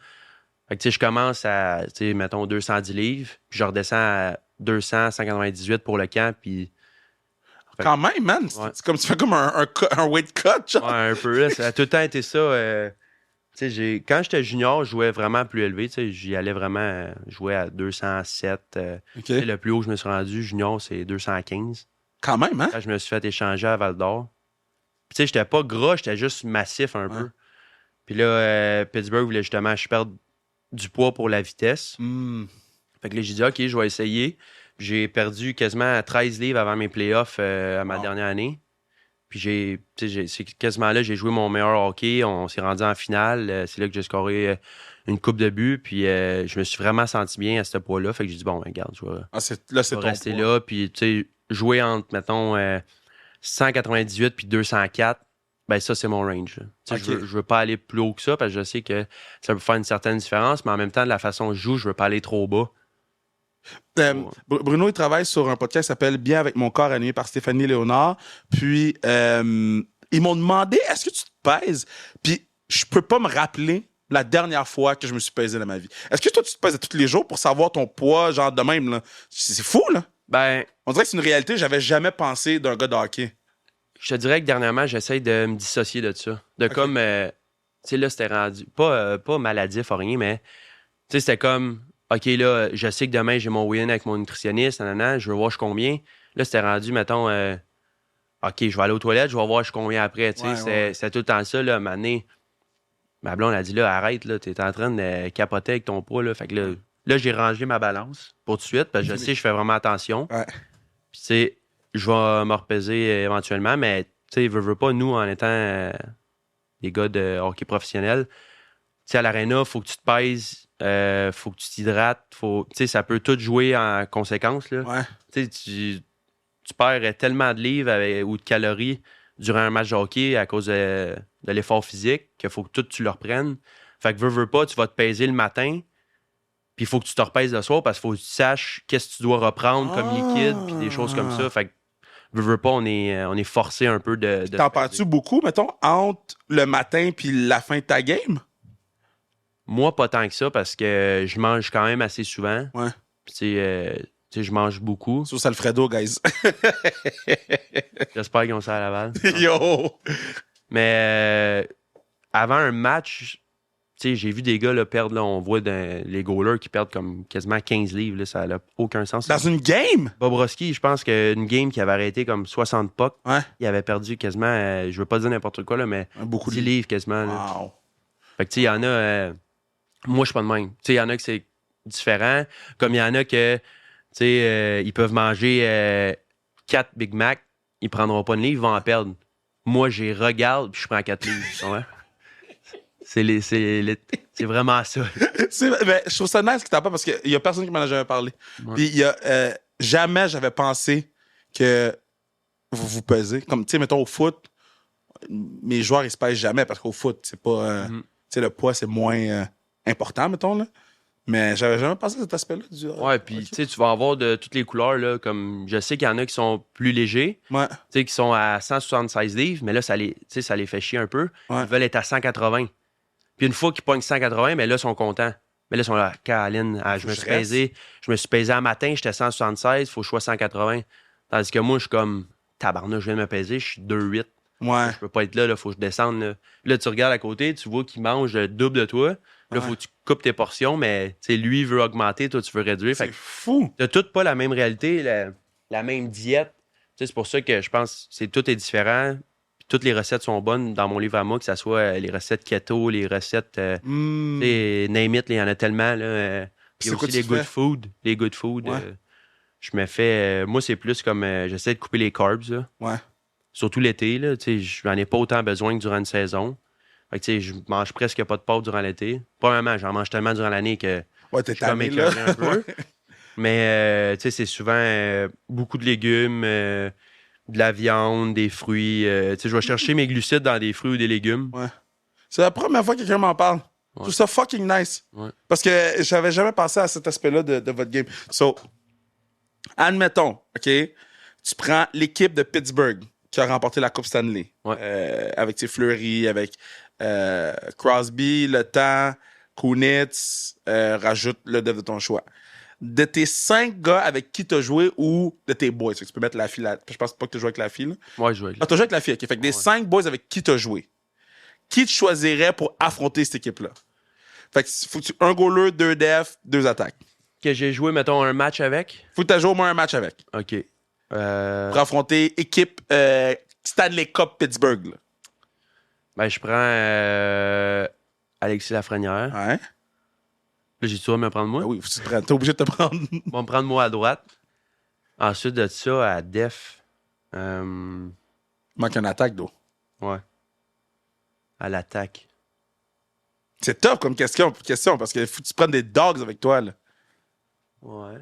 Fait que tu sais, je commence à, tu sais, mettons 210 livres. Puis je redescends à 298 pour le camp. Puis. Quand même, man! Ouais. C'est comme tu fais comme un weight cut, genre. Ouais, un peu. Là. Ça a tout le temps été ça. Tu sais, quand j'étais junior, je jouais vraiment plus élevé. Tu sais, j'y allais vraiment jouer à 207. Okay. Le plus haut que je me suis rendu, junior, c'est 215. Quand même, hein? Quand je me suis fait échanger à Val-d'Or. Puis tu sais, j'étais pas gras, j'étais juste massif un peu. Puis là, Pittsburgh voulait justement que je perde du poids pour la vitesse. Fait que là, j'ai dit, OK, je vais essayer. J'ai perdu quasiment 13 livres avant mes playoffs à ma dernière année. Puis c'est quasiment là, j'ai joué mon meilleur hockey. On s'est rendu en finale. C'est là que j'ai scoré une coupe de buts. Puis je me suis vraiment senti bien à ce poids-là. Fait que j'ai dit, bon, regarde, je vais c'est rester là. Puis tu sais, jouer entre, mettons, 198 puis 204, ben ça, c'est mon range. Okay. Je veux pas aller plus haut que ça parce que je sais que ça peut faire une certaine différence, mais en même temps, de la façon dont je joue, je veux pas aller trop bas. Bruno, il travaille sur un podcast qui s'appelle Bien avec mon corps, animé par Stéphanie Léonard. Puis, ils m'ont demandé, est-ce que tu te pèses? Puis, je peux pas me rappeler la dernière fois que je me suis pesé dans ma vie. Est-ce que toi, tu te pèses tous les jours pour savoir ton poids, genre de même, là? C'est fou, là. Ben, on dirait que c'est une réalité que j'avais jamais pensé d'un gars de hockey. Je te dirais que dernièrement, j'essaie de me dissocier de ça. De comme, tu sais, là, c'était rendu, pas maladif ou rien, mais, tu sais, c'était comme, OK, là, je sais que demain, j'ai mon weigh-in avec mon nutritionniste, je veux voir je combien. Là, c'était rendu, mettons, OK, je vais aller aux toilettes, je vais voir je combien après, tu sais. C'était tout le temps ça, là, à un moment donné. Ma blonde a dit, là, arrête, là, t'es en train de capoter avec ton poids, là. Fait que là, j'ai rangé ma balance pour tout de suite, parce que je sais, je fais vraiment attention. Ouais. Puis, tu sais, je vais me repaiser éventuellement, mais, tu sais, veux pas, nous, en étant des gars de hockey professionnel, tu sais, à l'aréna, il faut que tu te pèses, faut que tu t'hydrates, tu sais, ça peut tout jouer en conséquence, là. Ouais. Tu sais, tu perds tellement de livres ou de calories durant un match de hockey à cause de l'effort physique qu'il faut que tout tu le reprennes. Fait que veux pas, tu vas te peser le matin, puis il faut que tu te repèses le soir parce qu'il faut que tu saches qu'est-ce que tu dois reprendre comme liquide, puis des choses comme ça. Fait que veux pas, on est forcé un peu de t'en perds-tu beaucoup, mettons, entre le matin puis la fin de ta game? Moi, pas tant que ça parce que je mange quand même assez souvent. Ouais. Puis tu sais, je mange beaucoup. Sauce Alfredo, guys. J'espère qu'ils ont ça à Laval. Yo! Mais avant un match, tu sais, j'ai vu des gars là, perdre, là, on voit les goalers qui perdent comme quasiment 15 livres. Là, ça n'a aucun sens. Dans une game? Bobrovski, je pense qu'une game qui avait arrêté comme 60 pucks, il avait perdu quasiment, je veux pas dire n'importe quoi, là, mais beaucoup 10 livres quasiment. Là. Wow. Fait que tu sais, il y en a... moi, je suis pas de même. Tu sais, il y en a que c'est différent. Comme il y en a que, tu sais, ils peuvent manger 4 Big Mac, ils prendront pas de livre, ils vont en perdre. Moi, j'y regarde puis je prends 4 livres. C'est vraiment ça. Mais je trouve ça nice que t'en parles parce qu'il y a personne qui m'en a jamais parlé. Ouais. Puis il y a jamais j'avais pensé que vous pesez. Comme, tu sais, mettons au foot, mes joueurs, ils se pèsent jamais parce qu'au foot, c'est pas... tu sais, le poids, c'est moins important, mettons, là. Mais j'avais jamais pensé à cet aspect-là. Ouais, puis tu sais, tu vas avoir de toutes les couleurs, là, comme je sais qu'il y en a qui sont plus légers, tu sais, qui sont à 176 livres, mais là, ça les fait chier un peu. Ouais. Ils veulent être à 180. Puis une fois qu'ils pognent 180, mais là, ils sont contents. Mais là, ils sont là, Caroline, je me suis pesé un matin, j'étais 176, il faut que je sois 180. Tandis que moi, je suis comme, tabarnak, je viens de me peser, je suis 2,8. Ouais. Je peux pas être là, il faut que je descende. Là, tu regardes à côté, tu vois qu'il mange le double de toi. Là, il faut que tu coupes tes portions, mais lui veut augmenter, toi, tu veux réduire. C'est fou. T'as toutes pas la même réalité, la même diète. C'est pour ça que je pense que tout est différent. Puis toutes les recettes sont bonnes dans mon livre à moi, que ce soit les recettes keto, les recettes name it, il y en a tellement. Là, il y a aussi les good food. Les good food. Je me fais... moi, c'est plus comme... j'essaie de couper les carbs. Là. Ouais. Surtout l'été, là, je n'en ai pas autant besoin que durant une saison. Fait que, je mange presque pas de pâtes durant l'été. Premièrement, j'en mange tellement durant l'année que t'es je peux m'écœurer un peu. Mais c'est souvent beaucoup de légumes, de la viande, des fruits. Je vais chercher mes glucides dans des fruits ou des légumes. Ouais. C'est la première fois que quelqu'un m'en parle. Je trouve ça fucking nice. Ouais. Parce que j'avais jamais pensé à cet aspect-là de votre game. So, admettons, OK, tu prends l'équipe de Pittsburgh qui a remporté la Coupe Stanley. Avec Fleury, avec Crosby, Le Temps, Kunitz, rajoute le dev de ton choix. De tes 5 gars avec qui tu as joué ou de tes boys, tu peux mettre la fille. Je pense pas que tu joues avec la fille. Là. Ouais, je joue avec tu as joué avec la fille. OK. Fait que des 5 boys avec qui tu as joué, qui tu choisirais pour affronter cette équipe-là? Fait que faut que un goaler, 2 def, 2 attaques. Que j'ai joué, mettons, un match avec? Faut que tu aies joué au moins un match avec. OK. Pour affronter équipe Stanley Cup Pittsburgh. Là. Ben, je prends Alexis Lafrenière. Ouais. Là, j'ai-tu à me prendre moi? Ben oui, faut que tu te prennes. T'es obligé de te prendre. Bon, me prendre moi à droite. Ensuite de ça, à def. Manque une attaque, d'eau. Ouais. À l'attaque. C'est top comme question parce qu'il faut que tu prennes des dogs avec toi. Là. Ouais.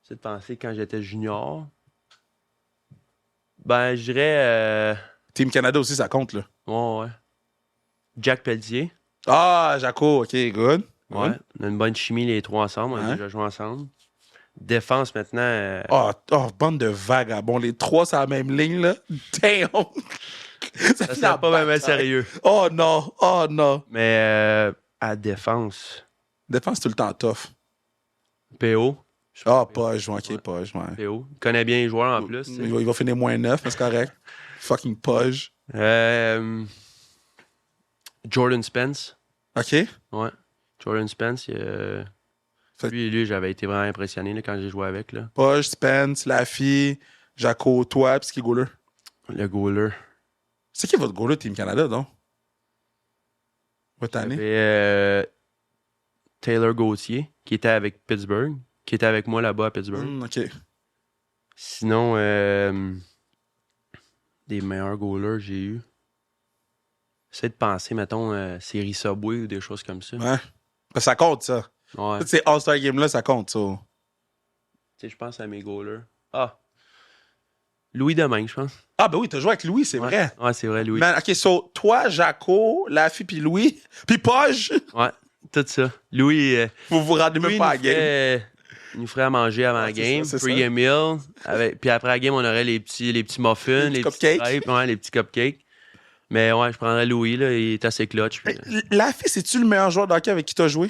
C'est de penser quand j'étais junior. Ben, je dirais... Team Canada aussi, ça compte, là. Ouais. Jack Pelletier. Ah, Jaco, OK, good. Ouais. On a une bonne chimie, les trois ensemble. On a déjà joué ensemble. Défense, maintenant... bande de vagabonds. Les trois sur la même ligne, là. Damn! Ça serait pas même sérieux. Oh non. Mais à défense... Défense, tout le temps tough. PO. Page, OK, Page, ouais. PO. Il connaît bien les joueurs en plus. Il va finir -9, mais c'est correct. Fucking Page. Jordan Spence. OK. Ouais. Jordan Spence, lui, j'avais été vraiment impressionné là, quand j'ai joué avec. Là. Page, Spence, Laffy, Jaco, toi, puis qui est goaler? Le goaler. C'est qui votre goaler Team Canada, donc? Votre année? Taylor Gauthier, qui était avec Pittsburgh, qui était avec moi là-bas à Pittsburgh. OK. Sinon, des meilleurs goalers j'ai eu. J'essaie de penser, mettons, série Subway ou des choses comme ça. Ouais. Ça compte, ça. Ouais. Ces All-Star Games-là, ça compte, ça. Tu sais, je pense à mes goalers. Louis Domingue, je pense. Ah, ben oui, t'as joué avec Louis, c'est vrai. Ouais, c'est vrai, Louis. Man, OK, so, toi, Jaco, Laffy, puis Louis, puis Page. Ouais, tout ça. Louis... vous vous rendez même pas à la game. Il nous ferait à manger avant la game, pre-game meal. Puis après la game, on aurait les petits muffins, les petits crêpes, les petits cupcakes. Mais ouais, je prendrais Louis, là, il est assez clutch. Puis... Laffy, c'est-tu le meilleur joueur de hockey avec qui t'as joué?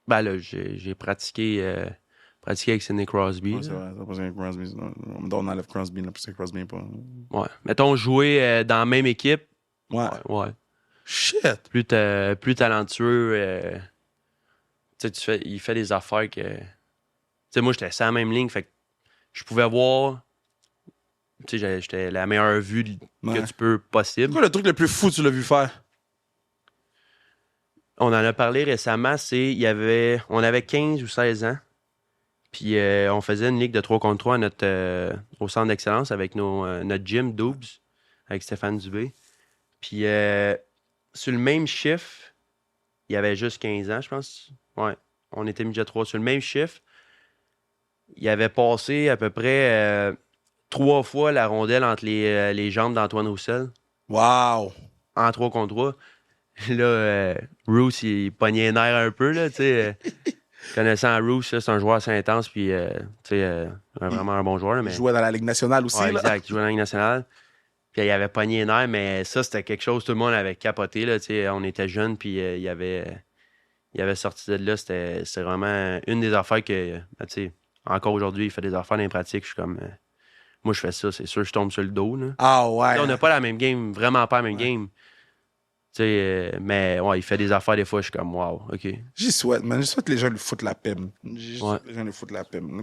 Ben là, j'ai pratiqué avec Sidney Crosby. Ouais, c'est vrai, ça passe avec Crosby. On enlève Crosby, là, parce que Crosby n'est pas... Ouais. Mettons, jouer dans la même équipe. Ouais. Shit! Plus talentueux. Tu sais, il fait des affaires que... Tu sais, moi, j'étais sur la même ligne, fait que je pouvais voir... Tu sais, j'étais la meilleure vue que tu peux possible. C'est quoi le truc le plus fou que tu l'as vu faire? On en a parlé récemment, on avait 15 ou 16 ans, puis on faisait une ligue de 3 contre 3 au centre d'excellence avec notre gym Doubs, avec Stéphane Dubé. Puis sur le même chiffre, il y avait juste 15 ans, je pense. Ouais, on était midget 3. Sur le même chiffre, il avait passé à peu près 3 fois la rondelle entre les jambes d'Antoine Roussel. Wow! En 3 contre 3. Là, Roos, il pognait les nerfs un peu, là, tu sais. Connaissant Roos, c'est un joueur assez intense, puis, tu sais, vraiment un bon joueur. Mais... Il jouait dans la Ligue nationale aussi, ouais, là. Exact, il jouait dans la Ligue nationale. Puis il avait pogné les nerfs, mais ça, c'était quelque chose, tout le monde avait capoté, là, tu sais. On était jeunes, puis il avait sorti de là. C'est vraiment une des affaires que, tu sais, encore aujourd'hui, il fait des affaires dans les pratiques. Je suis comme... moi, je fais ça, c'est sûr, je tombe sur le dos, là. Ah ouais. Là, on n'a pas la même game, vraiment pas la même game. Mais ouais, il fait des affaires des fois, je suis comme wow, OK. J'y souhaite, man. J'y souhaite que les gens lui foutent la paix. J'y souhaite que les gens lui foutent la paix. Le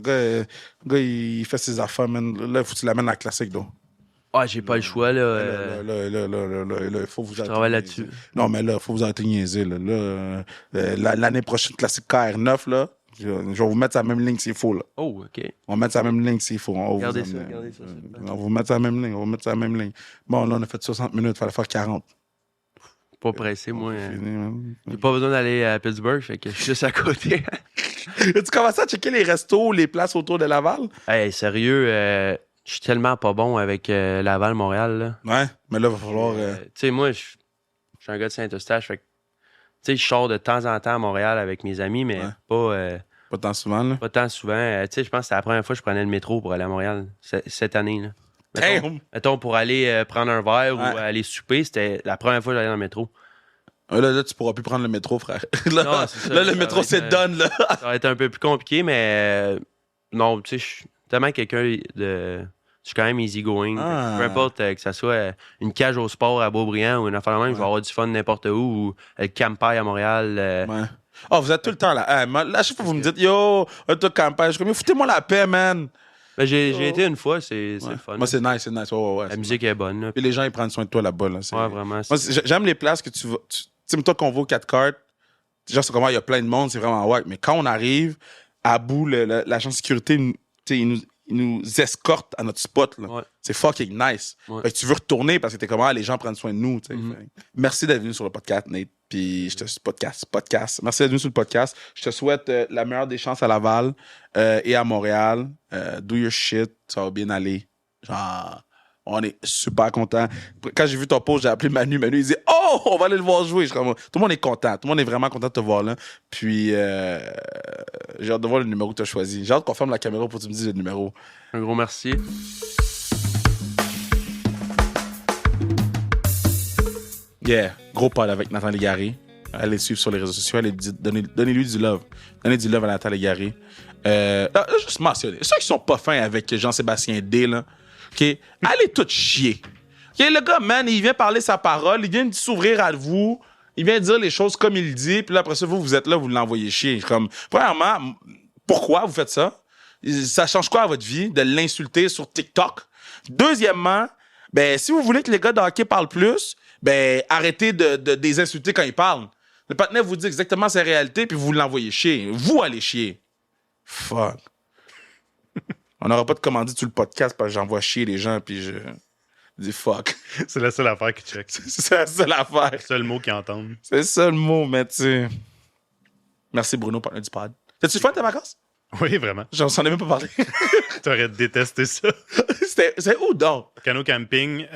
gars, il fait ses affaires, man. Là, il faut que tu l'amènes à la classique, donc. Ouais, j'ai pas le choix, là. Il faut vous je travaille là-dessus. Non, mais là, il faut vous arrêter de niaiser, là. L'année prochaine, classique KR9, là, je vais vous mettre sur la même ligne s'il faut, là. Oh, OK. On va mettre sur la même ligne s'il faut. Regardez ça. On va vous mettre sur la même ligne. Bon, là, on a fait 60 minutes, il fallait faire 40. Pas pressé, moi. J'ai pas besoin d'aller à Pittsburgh, fait que je suis juste à côté. Tu commences à checker les restos, les places autour de Laval? Hey, sérieux, je suis tellement pas bon avec Laval, Montréal, là. Ouais, mais là, il va falloir... Tu sais, moi, je suis un gars de Saint-Eustache, fait que, tu sais, je sors de temps en temps à Montréal avec mes amis, mais pas... pas tant souvent, là? Pas tant souvent. Tu sais, je pense que c'était la première fois que je prenais le métro pour aller à Montréal, cette année, là. Mettons, pour aller prendre un verre ou aller souper, c'était la première fois que j'allais dans le métro. Là, tu pourras plus prendre le métro, frère. Là, non, c'est ça, là le métro, c'est done, là. Ça va être un peu plus compliqué, mais non, tu sais, je suis tellement quelqu'un de... Je suis quand même easygoing. Peu importe que ça soit une cage au sport à Beaubriand ou une affaire de même, je vais avoir du fun n'importe où, ou le Campagne à Montréal. Ouais. Oh, vous êtes tout le temps là. Là, à chaque fois, vous me dites, yo, toi, Campagne, je suis comme, foutez-moi la paix, man. Ben, j'ai été une fois, c'est le fun. Moi, c'est nice. Ouais, la musique est bonne. Là. Puis les gens, ils prennent soin de toi là-bas. Là. Ouais, vraiment. Moi, j'aime les places que tu vas. Tu sais, toi, qu'on va aux 4 cartes, genre, c'est comment il y a plein de monde, c'est vraiment wack. Mais quand on arrive, à bout, l'agent de sécurité, il nous escorte à notre spot. Là. Ouais. C'est fucking nice. Ouais. Fait que tu veux retourner parce que t'es comment les gens prennent soin de nous. Merci d'être venu sur le podcast, Nate. Puis podcast. Merci d'être venu sur le podcast. Je te souhaite la meilleure des chances à Laval et à Montréal. Do your shit, ça va bien aller. Genre, on est super contents. Quand j'ai vu ton post, j'ai appelé Manu. Manu, il dit « Oh, on va aller le voir jouer. » Tout le monde est content. Tout le monde est vraiment content de te voir là. Puis, j'ai hâte de voir le numéro que tu as choisi. J'ai hâte qu'on ferme la caméra pour que tu me dises le numéro. Un gros merci. Yeah, gros pod avec Nathan Légaré. Allez le suivre sur les réseaux sociaux. Donnez-lui du love. Donnez du love à Nathan Légaré. Juste mentionner. Ceux qui sont pas fins avec Jean-Sébastien D, là, OK? Allez tout chier. OK? Le gars, man, il vient parler sa parole. Il vient s'ouvrir à vous. Il vient dire les choses comme il dit. Puis là, après ça, vous êtes là, vous l'envoyez chier. Comme, premièrement, pourquoi vous faites ça? Ça change quoi à votre vie de l'insulter sur TikTok? Deuxièmement, ben, si vous voulez que les gars de hockey parlent plus, ben, arrêtez de les insulter quand ils parlent. Le partenaire vous dit exactement sa réalité, puis vous l'envoyez chier. Vous allez chier. Fuck. On n'aura pas de commandite sur le podcast parce que j'envoie chier les gens, puis je dis fuck. C'est la seule affaire qui check. C'est la seule affaire. C'est le seul mot qu'ils entendent. C'est le seul mot, mais tu sais. Merci Bruno, partenaire du pod. T'as-tu fun tes vacances? Oui, vraiment. J'en ai même pas parlé. T'aurais détesté ça. C'est où donc? Canot camping.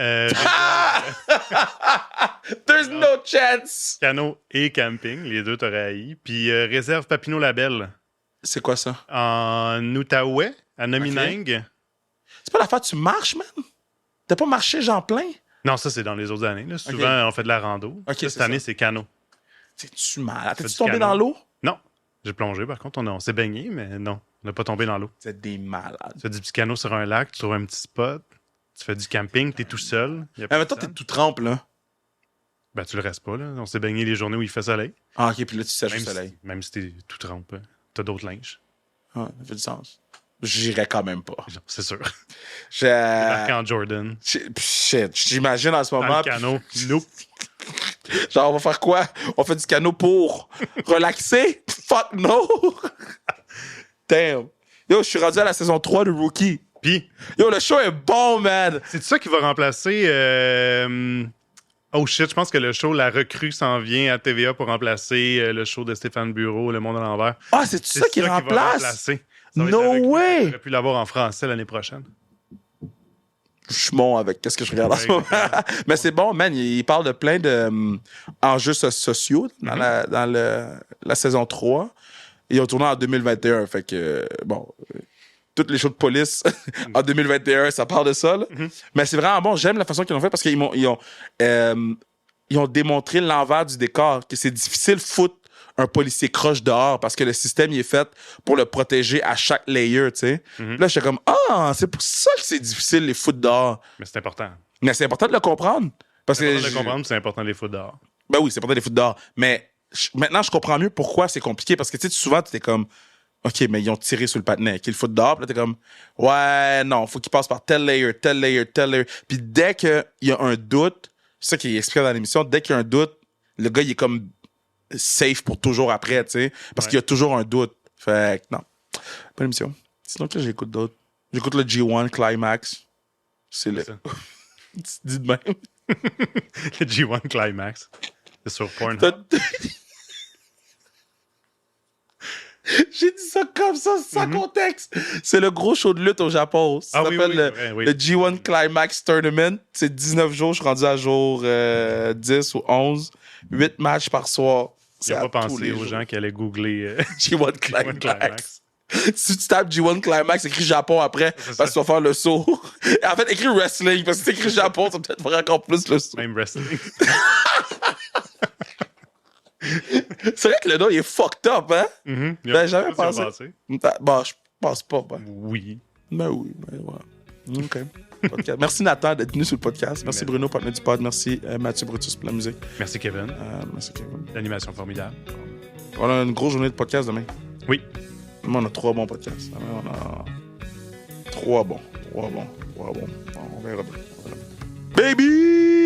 There's no chance! Canot et camping, les deux t'aurais haï. Puis réserve Papineau-Labelle. C'est quoi ça? En Outaouais, à Nomineng. C'est pas l'affaire, tu marches, man? T'as pas marché, genre plein? Non, ça, c'est dans les autres années. Là. Souvent, on fait de la rando. Cette année, c'est canot. C'est-tu malade? T'es-tu tombé dans l'eau? Non. J'ai plongé, par contre. On s'est baigné, mais non. On n'a pas tombé dans l'eau. C'est des malades. Tu fais du petit canot sur un lac, tu trouves un petit spot. Tu fais du camping, t'es tout seul. Mais toi, t'es tout trempe, là. Ben, tu le restes pas, là. On s'est baigné les journées où il fait soleil. Ah, OK, puis là, tu sèches le soleil. Même si t'es tout trempe, t'as d'autres linges. Ah, ça fait du sens. J'irais quand même pas. C'est sûr. Marqué en Jordan. Shit, j'imagine en ce moment. Dans le canot. Nope. Genre, on va faire quoi? On fait du canot pour relaxer? Fuck no! Damn. Yo, je suis rendu à la saison 3 de Rookie. Puis? Yo, le show est bon, man! C'est ça qui va remplacer... Oh shit, je pense que le show La Recrue s'en vient à TVA pour remplacer le show de Stéphane Bureau, Le Monde à l'envers. Ah, c'est ça qui remplace? No way! J'aurais pu l'avoir en français l'année prochaine. Je suis bon avec qu'est-ce que je regarde en ce moment. Mais c'est bon, man. Il parle de plein d'enjeux sociaux dans, la saison 3. Ils ont tourné en 2021. Fait que, bon, toutes les shows de police en 2021, ça parle de ça. Mais c'est vraiment bon. J'aime la façon qu'ils l'ont fait parce qu'ils ont démontré l'envers du décor, que c'est difficile de foutre un policier croche dehors parce que le système il est fait pour le protéger à chaque layer, tu sais. Là, j'étais comme, c'est pour ça que c'est difficile les foutre dehors. Mais c'est important. Mais c'est important de le comprendre. Parce c'est important de le comprendre, c'est important de les foutre dehors. Ben oui, c'est important de les foutre dehors. Mais maintenant, je comprends mieux pourquoi c'est compliqué parce que, tu sais, souvent, tu es comme, OK, mais ils ont tiré sur le patinet, qu'ils le foutent dehors, puis là, t'es comme, ouais, non, faut qu'il passe par tel layer. Puis dès qu'il y a un doute, c'est ça qui est expliqué dans l'émission, dès qu'il y a un doute, le gars, il est comme safe pour toujours après, tu sais, parce qu'il y a toujours un doute. Fait que, non, pas l'émission. Sinon, que j'écoute d'autres. J'écoute le G1 Climax. C'est le... Tu dis de même. Le G1 Climax. C'est sur Pornhub. J'ai dit ça comme ça, sans contexte. C'est le gros show de lutte au Japon. Ça s'appelle le G1 Climax Tournament. C'est 19 jours. Je suis rendu à jour 10 ou 11. 8 matchs par soir. Il n'a pas pensé aux gens qui allaient googler G1 Climax. Si tu tapes G1 Climax, écris Japon après, parce que tu vas faire le saut. En fait, écris wrestling, parce que si tu écris Japon, ça va peut-être faire encore plus le saut. Même wrestling. C'est vrai que le nom, il est fucked up, hein? Ben, jamais pensé. Bon, je pense pas. Ben. Oui. Ben oui, ben ouais. OK. Podcast. Merci Nathan d'être venu sur le podcast. Merci Bruno, partenaire du pod. Merci Mathieu Brutus pour la musique. Merci Kevin. Merci Kevin. L'animation formidable. On a une grosse journée de podcast demain. Oui. Demain, on a 3 bons podcasts. Demain, on a 3 bons. On verra bien. Baby!